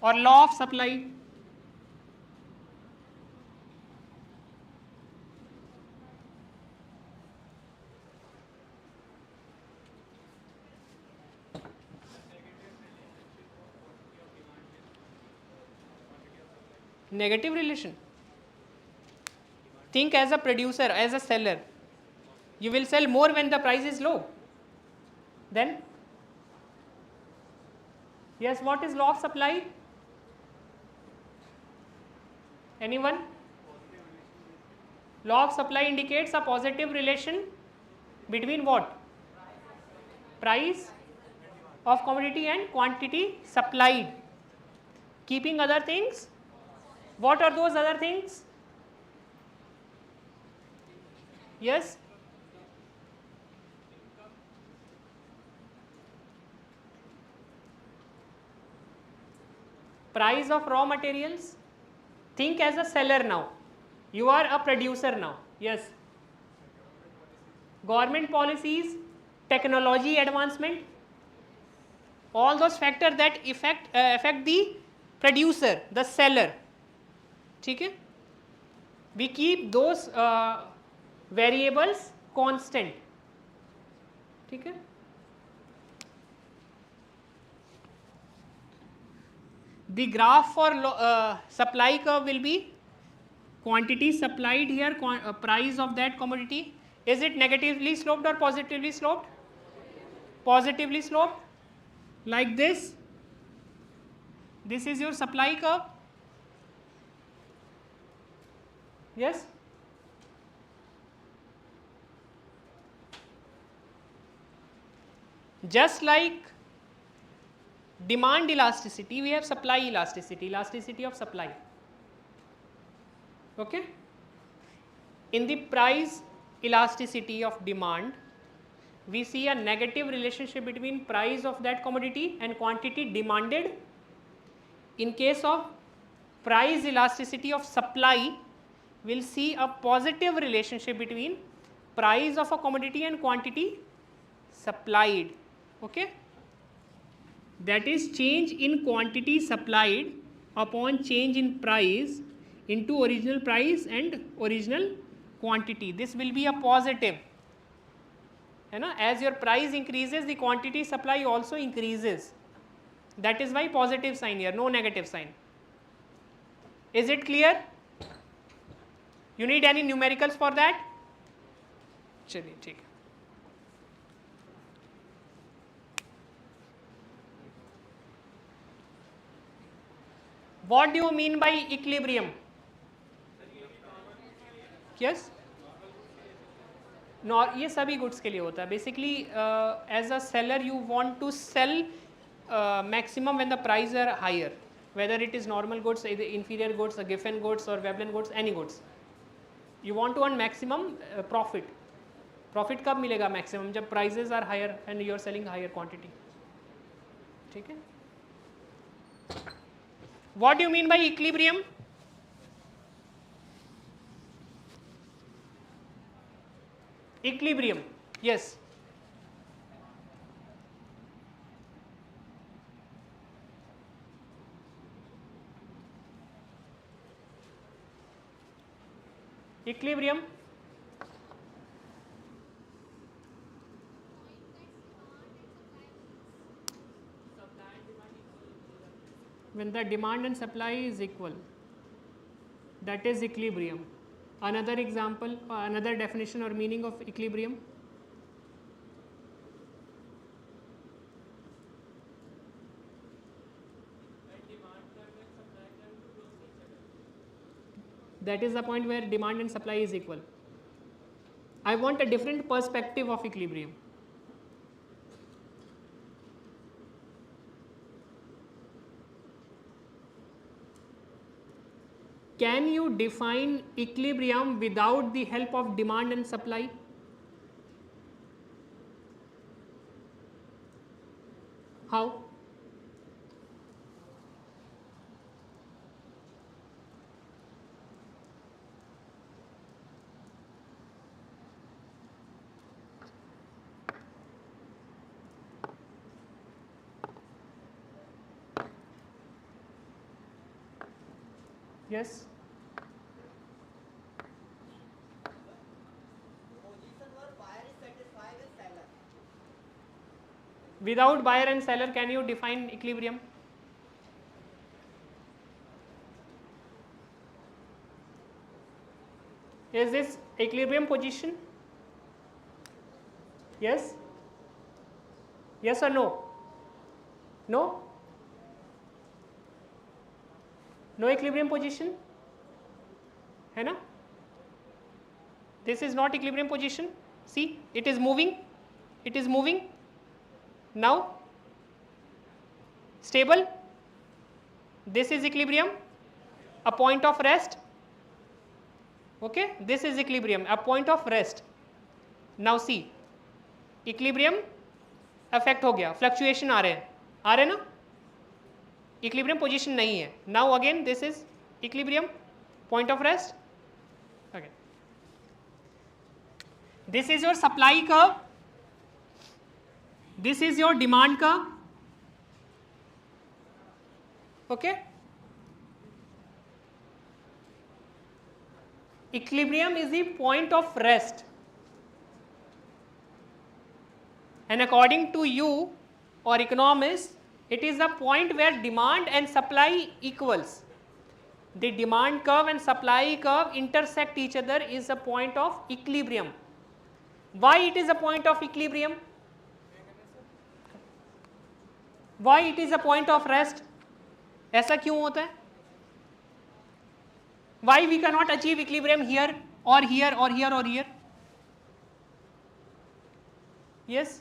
or law of supply. Negative relation. Think as a producer, as a seller. You will sell more when the price is low. Then, yes, what is law of supply? Anyone? Law of supply indicates a positive relation between what? Price of commodity and quantity supplied. Keeping other things. What are those other things? Yes? Price of raw materials. Think as a seller now. You are a producer now. Yes. Government policies, technology advancement, all those factors that affect the producer, the seller. Okay? We keep those variables constant. Okay? The graph for supply curve will be quantity supplied here, price of that commodity. Is it negatively sloped or positively sloped? Positively sloped. Like this. This is your supply curve. Yes? Just like demand elasticity, we have supply elasticity, elasticity of supply. Okay? In the price elasticity of demand, we see a negative relationship between price of that commodity and quantity demanded. In case of price elasticity of supply, we will see a positive relationship between price of a commodity and quantity supplied. Okay? That is change in quantity supplied upon change in price into original price and original quantity. This will be a positive. As your price increases, the quantity supply also increases. That is why positive sign here, no negative sign. Is it clear? You need any numericals for that? चलिए ठीक है. What do you mean by equilibrium? Yes? ये सभी goods के लिए होता है. Basically as a seller you want to sell maximum when the prices are higher, whether it is normal goods, either inferior goods, Giffen goods or Veblen goods, any goods. You want to earn maximum profit. Profit कब मिलेगा maximum? जब prices are higher and you are selling higher quantity. ठीक है? What do you mean by equilibrium? Equilibrium. Yes. Equilibrium. When the demand and supply is equal, that is equilibrium. Another example, another definition or meaning of equilibrium. That is the point where demand and supply is equal. I want a different perspective of equilibrium. Can you define equilibrium without the help of demand and supply? How? Yes without buyer and seller, can you define equilibrium? Is this equilibrium position? Yes? Yes or no? No? No equilibrium position? है ना? This is not equilibrium position. See, it is moving. It is moving. Now, stable. This is equilibrium, a point of rest. Okay, this is equilibrium, a point of rest. Now see, equilibrium affect हो गया, fluctuation आ रहे ना? Equilibrium position नहीं है. Now again, this is equilibrium, point of rest. Okay. This is your supply curve. This is your demand curve. Okay. Equilibrium is the point of rest, and according to you or economists, it is the point where demand and supply equals. The demand curve and supply curve intersect each other is a point of equilibrium. Why it is a point of equilibrium? Why it is a point of rest? ऐसा क्यों होता है? Why we cannot achieve equilibrium here or here or here or here? Yes?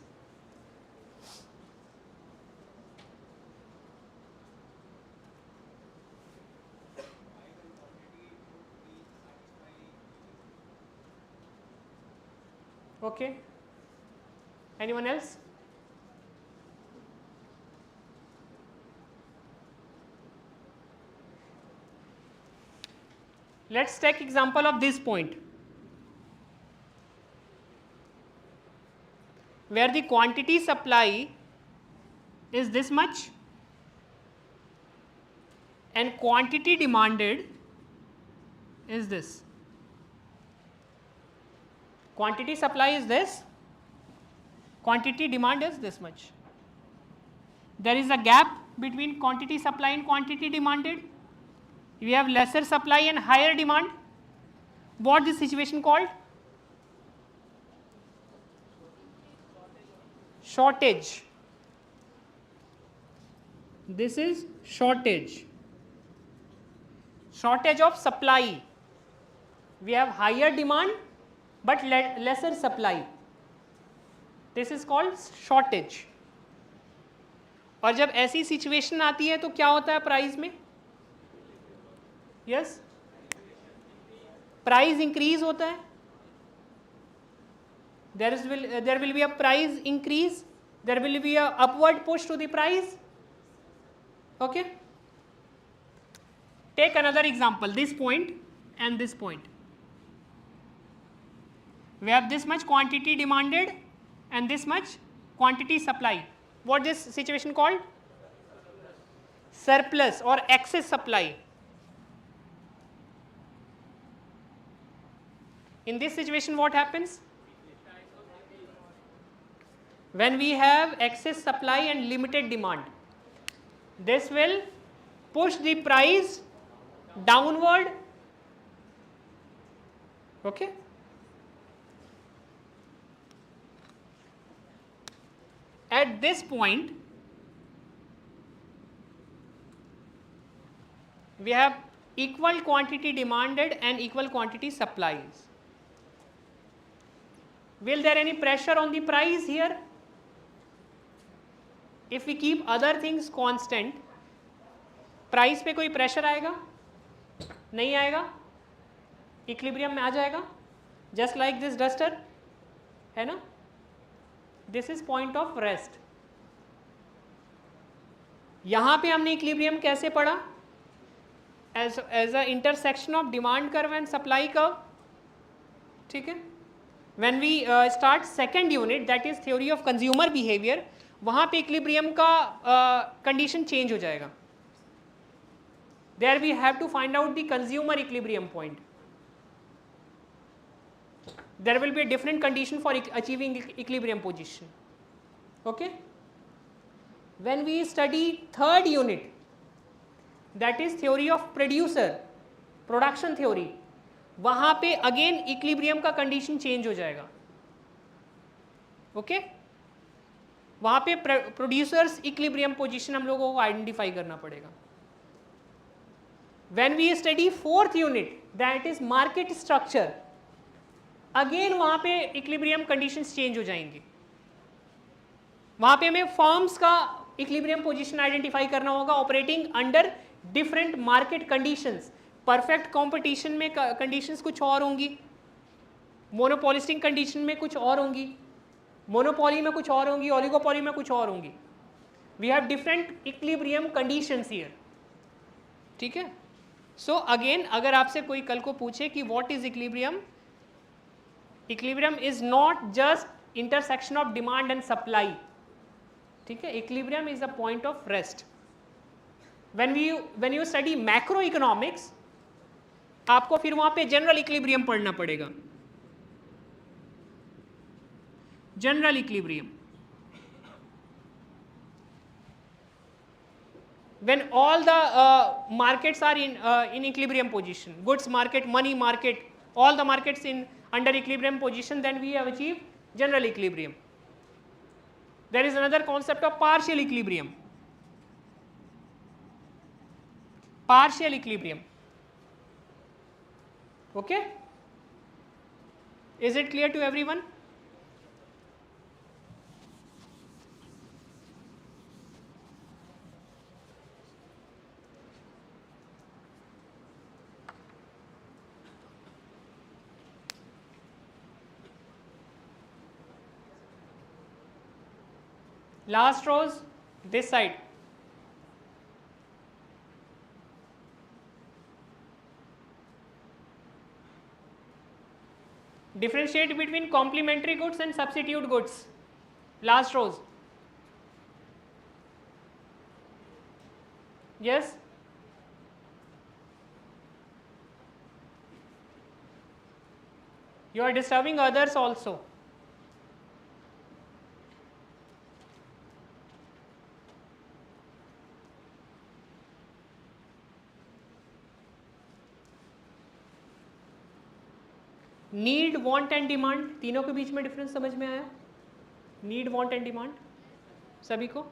Okay. Anyone else? Let's take example of this point, where the quantity supply is this much and quantity demanded is this. Quantity supply is this, quantity demand is this much. There is a gap between quantity supply and quantity demanded. We have lesser supply and higher demand. What this situation called? Shortage. This is shortage. Shortage of supply. We have higher demand but lesser supply. This is called shortage. और जब ऐसी situation आती है तो क्या होता है price में? यस, प्राइस इंक्रीज होता है. there will be a price increase, there will be a upward push to the price. Okay, take another example, this point and this point. We have this much quantity demanded and this much quantity supply. What this situation called? Surplus or excess supply. In this situation what happens? When we have excess supply and limited demand, this will push the price downward. Okay. At this point, we have equal quantity demanded and equal quantity supplies. Will there any pressure on the price here? If we keep other things constant, price पे कोई pressure आएगा? नहीं आएगा? Equilibrium में आ जाएगा? Just like this duster, है ना? This is point of rest. यहाँ पे हमने equilibrium कैसे पढ़ा? As a intersection of demand curve and supply curve. ठीक है? When we start second unit, that is theory of consumer behavior, वहाँ पे equilibrium का condition change हो जाएगा. there we have to find out the consumer equilibrium point. There will be a different condition for achieving equilibrium position. Okay. When we study third unit, that is theory of producer, production theory, वहाँ पे again equilibrium का condition change हो जाएगा. Okay? वहाँ पे producers equilibrium position हम लोगों को identify करना पड़ेगा. When we study fourth unit, that is market structure, again वहाँ पे equilibrium conditions change हो जाएंगे. वहाँ पे हमें firms का equilibrium position identify करना होगा operating under different market conditions. Perfect competition में conditions कुछ और होंगी, monopolistic condition में कुछ और होंगी, monopoly में कुछ और होंगी, oligopoly में कुछ और होंगी. We have different equilibrium conditions here. ठीक है. So again अगर आपसे कोई कल को पूछे कि what is equilibrium, equilibrium is not just intersection of demand and supply. ठीक है. Equilibrium is a point of rest. When you study macroeconomics, आपको फिर वहां पे जनरल इक्विलिब्रियम पढ़ना पड़ेगा. General equilibrium, when all the markets are in equilibrium position, goods market, money market, all the markets in under equilibrium position, then we have achieved general equilibrium. There is another concept of partial equilibrium. Partial equilibrium. Okay? Is it clear to everyone? Last rows, this side. Differentiate between complementary goods and substitute goods. Last rows. Yes? You are disturbing others also. Need, want and demand, तीनों के बीच में difference समझ में आया? Need, want and demand सभी को?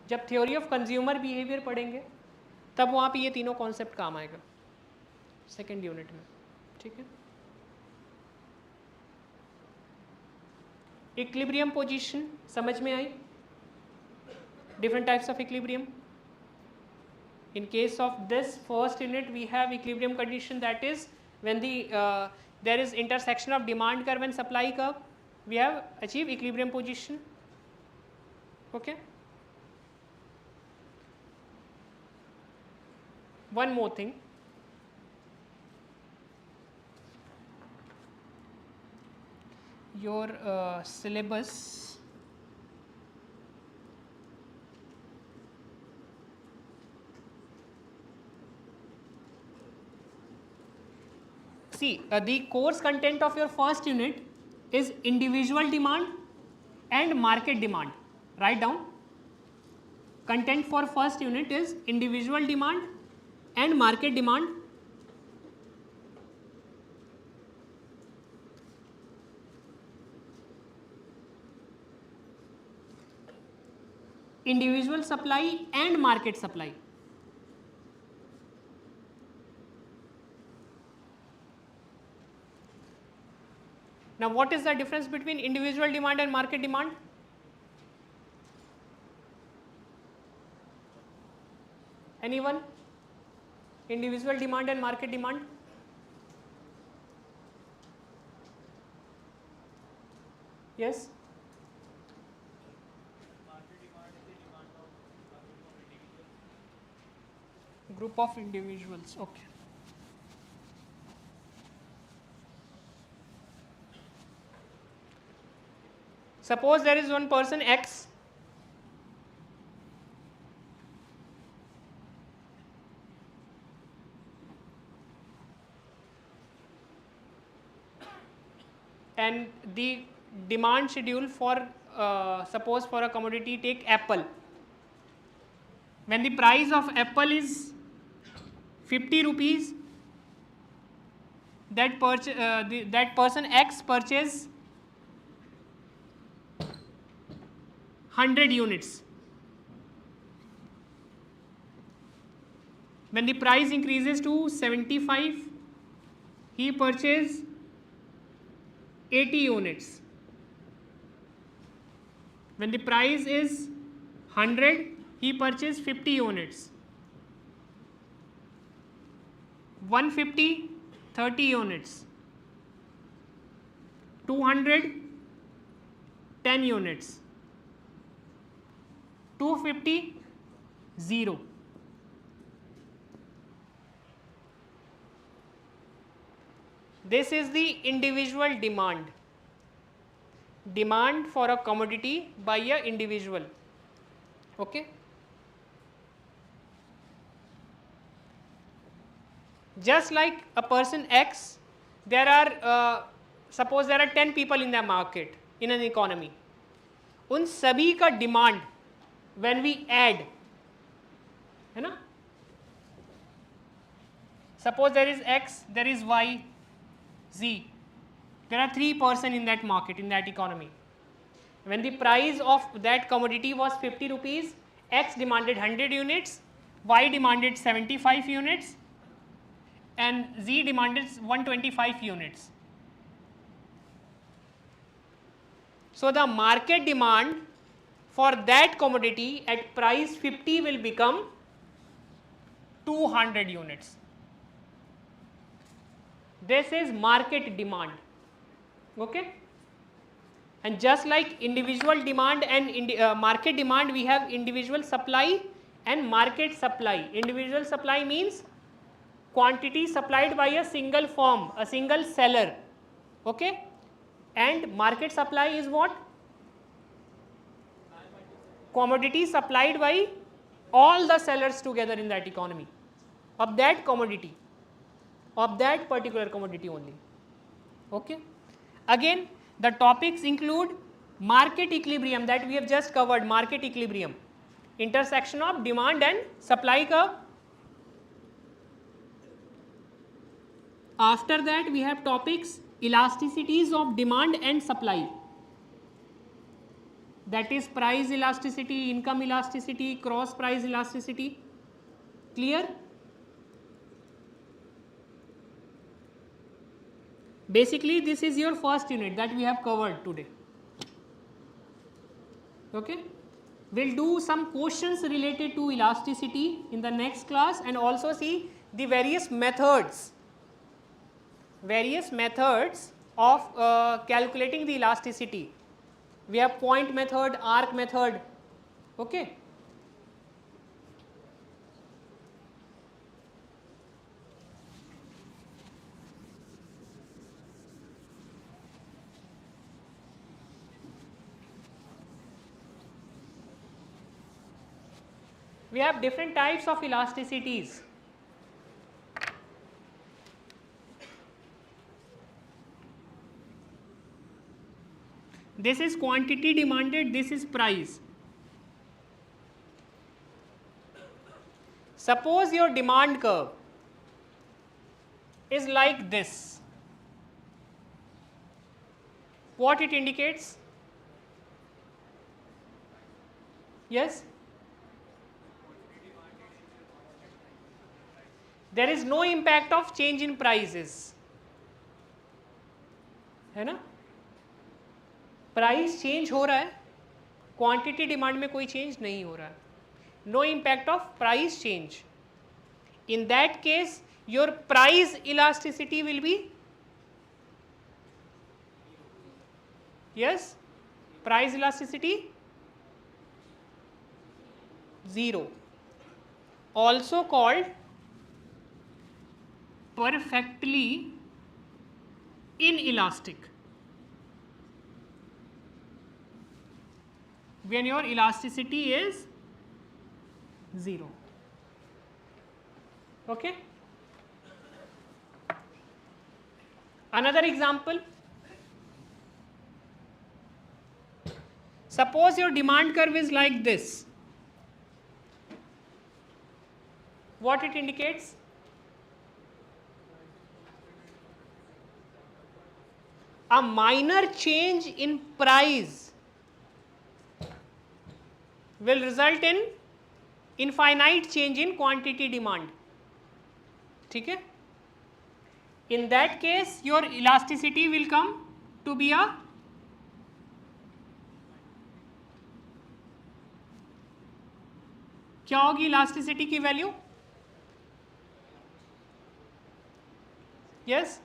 जब theory of consumer behaviour पढ़ेंगे तब वहाँ पे ये तीनों कॉन्सेप्ट काम आएगा सेकेंड यूनिट में. ठीक है. इक्विलिब्रियम पोजीशन समझ में आई? Different types of equilibrium. In case of this first unit, we have equilibrium condition, that is when there is intersection of demand curve and supply curve, we have achieved equilibrium position. Okay. One more thing. Your syllabus. See, the course content of your first unit is individual demand and market demand. Write down. Content for first unit is individual demand and market demand. Individual supply and market supply. Now, what is the difference between individual demand and market demand? Anyone? Individual demand and market demand? Yes? Market demand is the demand of Group of individuals. Okay. Suppose there is one person X, and the demand schedule for suppose for a commodity, take apple. When the price of apple is 50 rupees, that person X purchase 100 units. When the price increases to 75, he purchases 80 units. When the price is 100, he purchases 50 units. 150, 30 units. 200, 10 units. 250, 0. This is the individual demand. Demand for a commodity by a individual. Okay. Just like a person X, there are suppose there are 10 people in the market in an economy. उन सभी का demand when we add, है ना? Suppose there is X, there is Y, Z. There are 3 persons in that market, in that economy. When the price of that commodity was 50 rupees, X demanded 100 units, Y demanded 75 units, and Z demanded 125 units. So the market demand for that commodity at price 50 will become 200 units. This is market demand. Okay. And just like individual demand and market demand, we have individual supply and market supply. Individual supply means quantity supplied by a single firm, a single seller. Okay. And market supply is what? Commodity supplied by all the sellers together in that economy of that commodity, of that particular commodity only. Okay. Again, the topics include market equilibrium that we have just covered, market equilibrium, intersection of demand and supply curve. After that, we have topics elasticities of demand and supply. That is price elasticity, income elasticity, cross price elasticity. Clear? Basically, this is your first unit that we have covered today. Okay. We'll do some questions related to elasticity in the next class and also see the various methods of calculating the elasticity. We have point method, arc method. Okay. We have different types of elasticities. This is quantity demanded, this is price. Suppose your demand curve is like this. What it indicates? Yes? There is no impact of change in prices. है ना? Price change हो रहा है, quantity demand में कोई change नहीं हो रहा है. No impact of price change. In that case your price elasticity will be, yes, price elasticity 0, also called perfectly inelastic. When your elasticity is 0. Okay. Another example, Suppose your demand curve is like this. What it indicates? A minor change in price will result in infinite change in quantity demand. ठीक है? In that case, your elasticity will come to be a क्या होगी elasticity की value? Yes?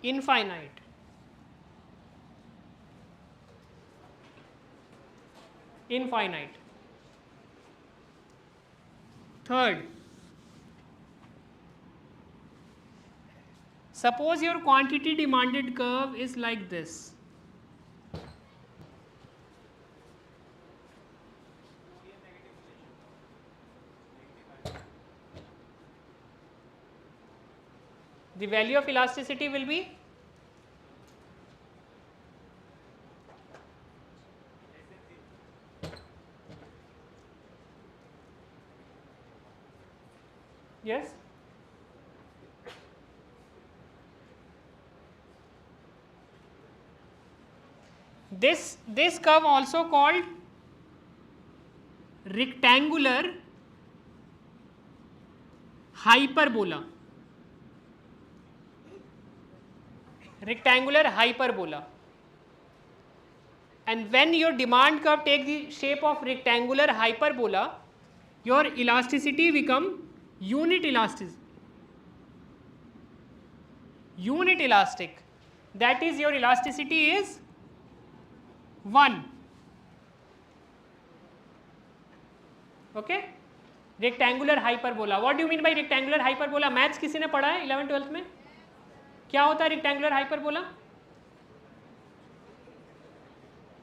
Infinite. Infinite. Third, suppose your quantity demanded curve is like this. The value of elasticity will be yes. This curve also called rectangular hyperbola. Rectangular hyperbola. And when your demand curve takes the shape of rectangular hyperbola, your elasticity become unit elastic. Unit elastic. That is, your elasticity is 1. Okay? Rectangular hyperbola. What do you mean by rectangular hyperbola? Maths किसी ने पढ़ा है 11th 12th में? क्या होता है rectangular hyperbola?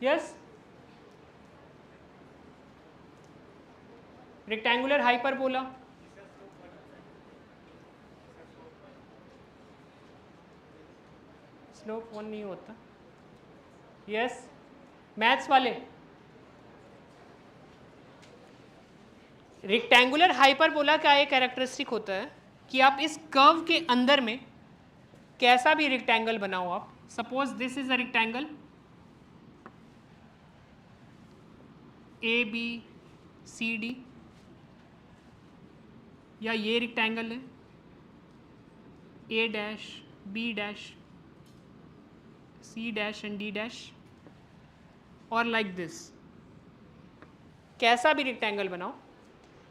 Yes? Rectangular hyperbola. Slope 1 नहीं होता. Yes? Maths वाले. रेक्टेंगुलर हाइपरबोला का एक कैरेक्टरिस्टिक होता है कि आप इस कर्व के अंदर में कैसा भी रेक्टेंगल बनाओ आप. Suppose this is a rectangle A B C D, या ये रेक्टेंगल है A dash B dash C dash and D dash, और लाइक दिस. कैसा भी रेक्टेंगल बनाओ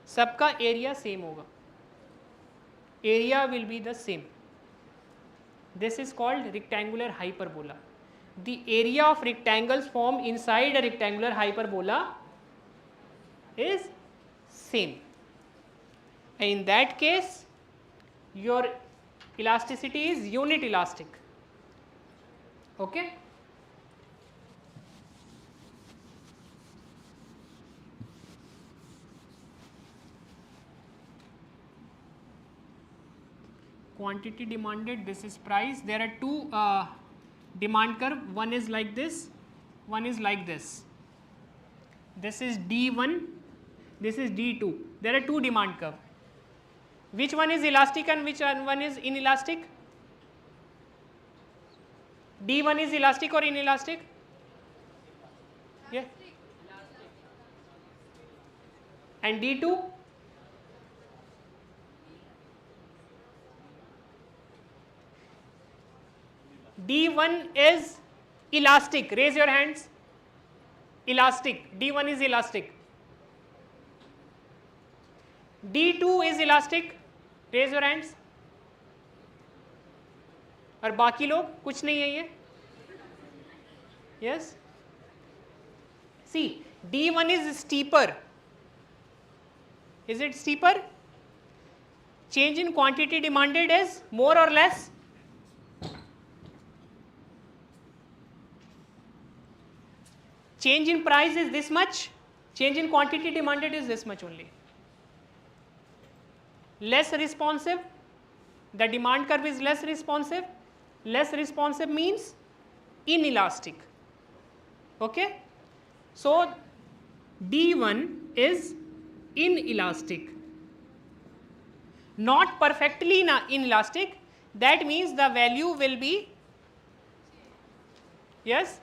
सबका एरिया सेम होगा. Area will be the same. This is called rectangular hyperbola. The area of rectangles form inside a rectangular hyperbola is same. And in that case your elasticity is unit elastic. Okay? Quantity demanded, this is price. There are two demand curve. One is like this, one is like this. This is D1, this is D2. There are two demand curve. Which one is elastic and which one is inelastic? D1 is elastic or inelastic? Yeah. And D2? D1 is elastic. Raise your hands. Elastic. D1 is elastic. D2 is elastic. Raise your hands. और बाकी लोग कुछ नहीं है ये. Yes. See, D1 is steeper. Is it steeper? Change in quantity demanded is more or less? Change in price is this much, change in quantity demanded is this much only. Less responsive, the demand curve is less responsive. Less responsive means inelastic. Okay, so D1 is inelastic, not perfectly inelastic. That means the value will be, yes,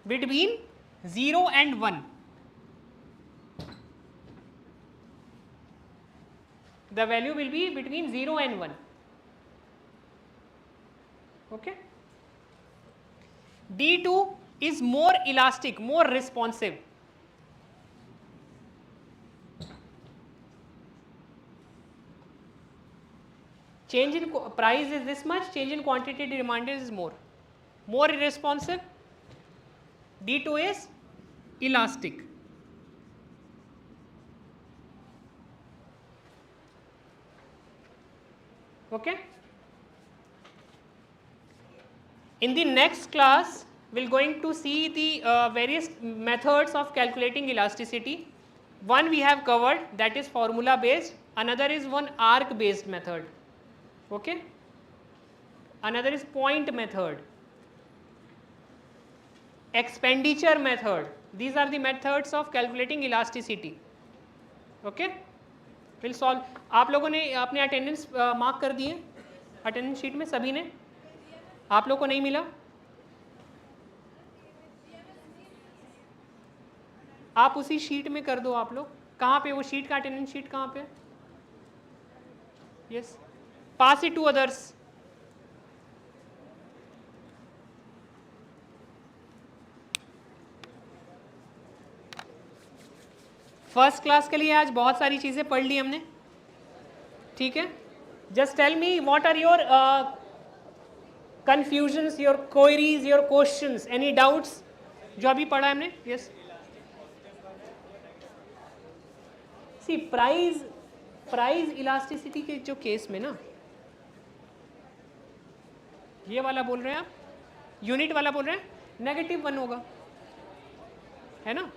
between 0 and 1. The value will be between 0 and 1. Okay. D2 is more elastic, more responsive. Change in price is this much, change in quantity demanded is more. More responsive. D2 is elastic. Okay. In the next class, we're going to see the various methods of calculating elasticity. One we have covered, that is formula based. Another is one arc based method. Okay. Another is point method, expenditure method. These are the methods of calculating elasticity. Okay. We'll solve. आप लोगों ने अपने attendance mark कर दिए attendance sheet में सभी ने? आप लोग को नहीं मिला? आप उसी शीट में कर दो आप लोग. कहाँ पे वो शीट का अटेंडेंस शीट कहाँ पे? Yes, pass it to others. First class के लिए आज बहुत सारी चीज़ें पढ़ ली हमने. ठीक है. Just tell me what are your confusions, your queries, your questions, any doubts जो अभी पढ़ा है हमने? Yes. See, price elasticity के जो केस में ना, ये वाला बोल रहे हैं आप, यूनिट वाला बोल रहे हैं, -1 होगा, है ना?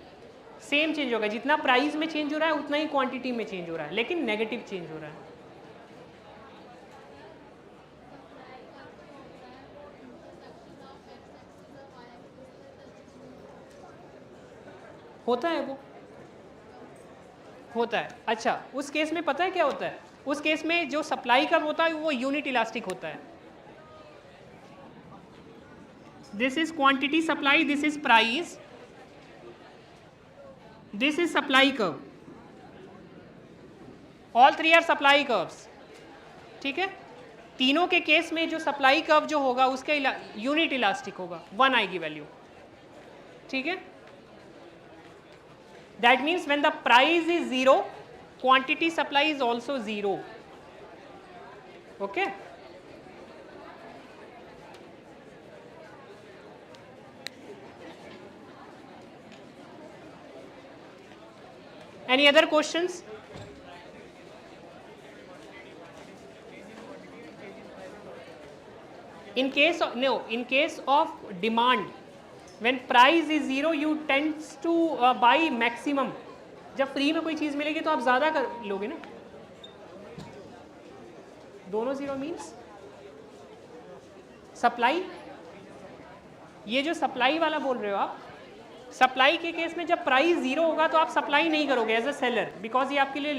सेम चेंज होगा, जितना प्राइस में चेंज हो रहा है उतना ही क्वांटिटी में चेंज हो रहा है, लेकिन नेगेटिव चेंज हो रहा है. होता है, वो होता है. अच्छा, उस केस में पता है क्या होता है? उस केस में जो सप्लाई कर्व होता है वो यूनिट इलास्टिक होता है. This is quantity supply, this is price, this is supply curve. All three are supply curves. ठीक है. तीनों के केस में जो सप्लाई कर्व जो होगा उसका यूनिट इलास्टिक होगा, 1 आएगी वैल्यू. ठीक है. That means when the price is 0, quantity supply is also 0. Okay. Any other questions? In case of demand, when price is 0, you tends to buy maximum. जब free में कोई चीज़ मिलेगी तो आप ज़्यादा कर लोगे ना. दोनों 0 मीन्स सप्लाई. ये जो सप्लाई वाला बोल रहे हो आप, सप्लाई के केस में जब प्राइस 0 होगा तो आप सप्लाई नहीं करोगे एज अ सेलर, बिकॉज ये आपके लिए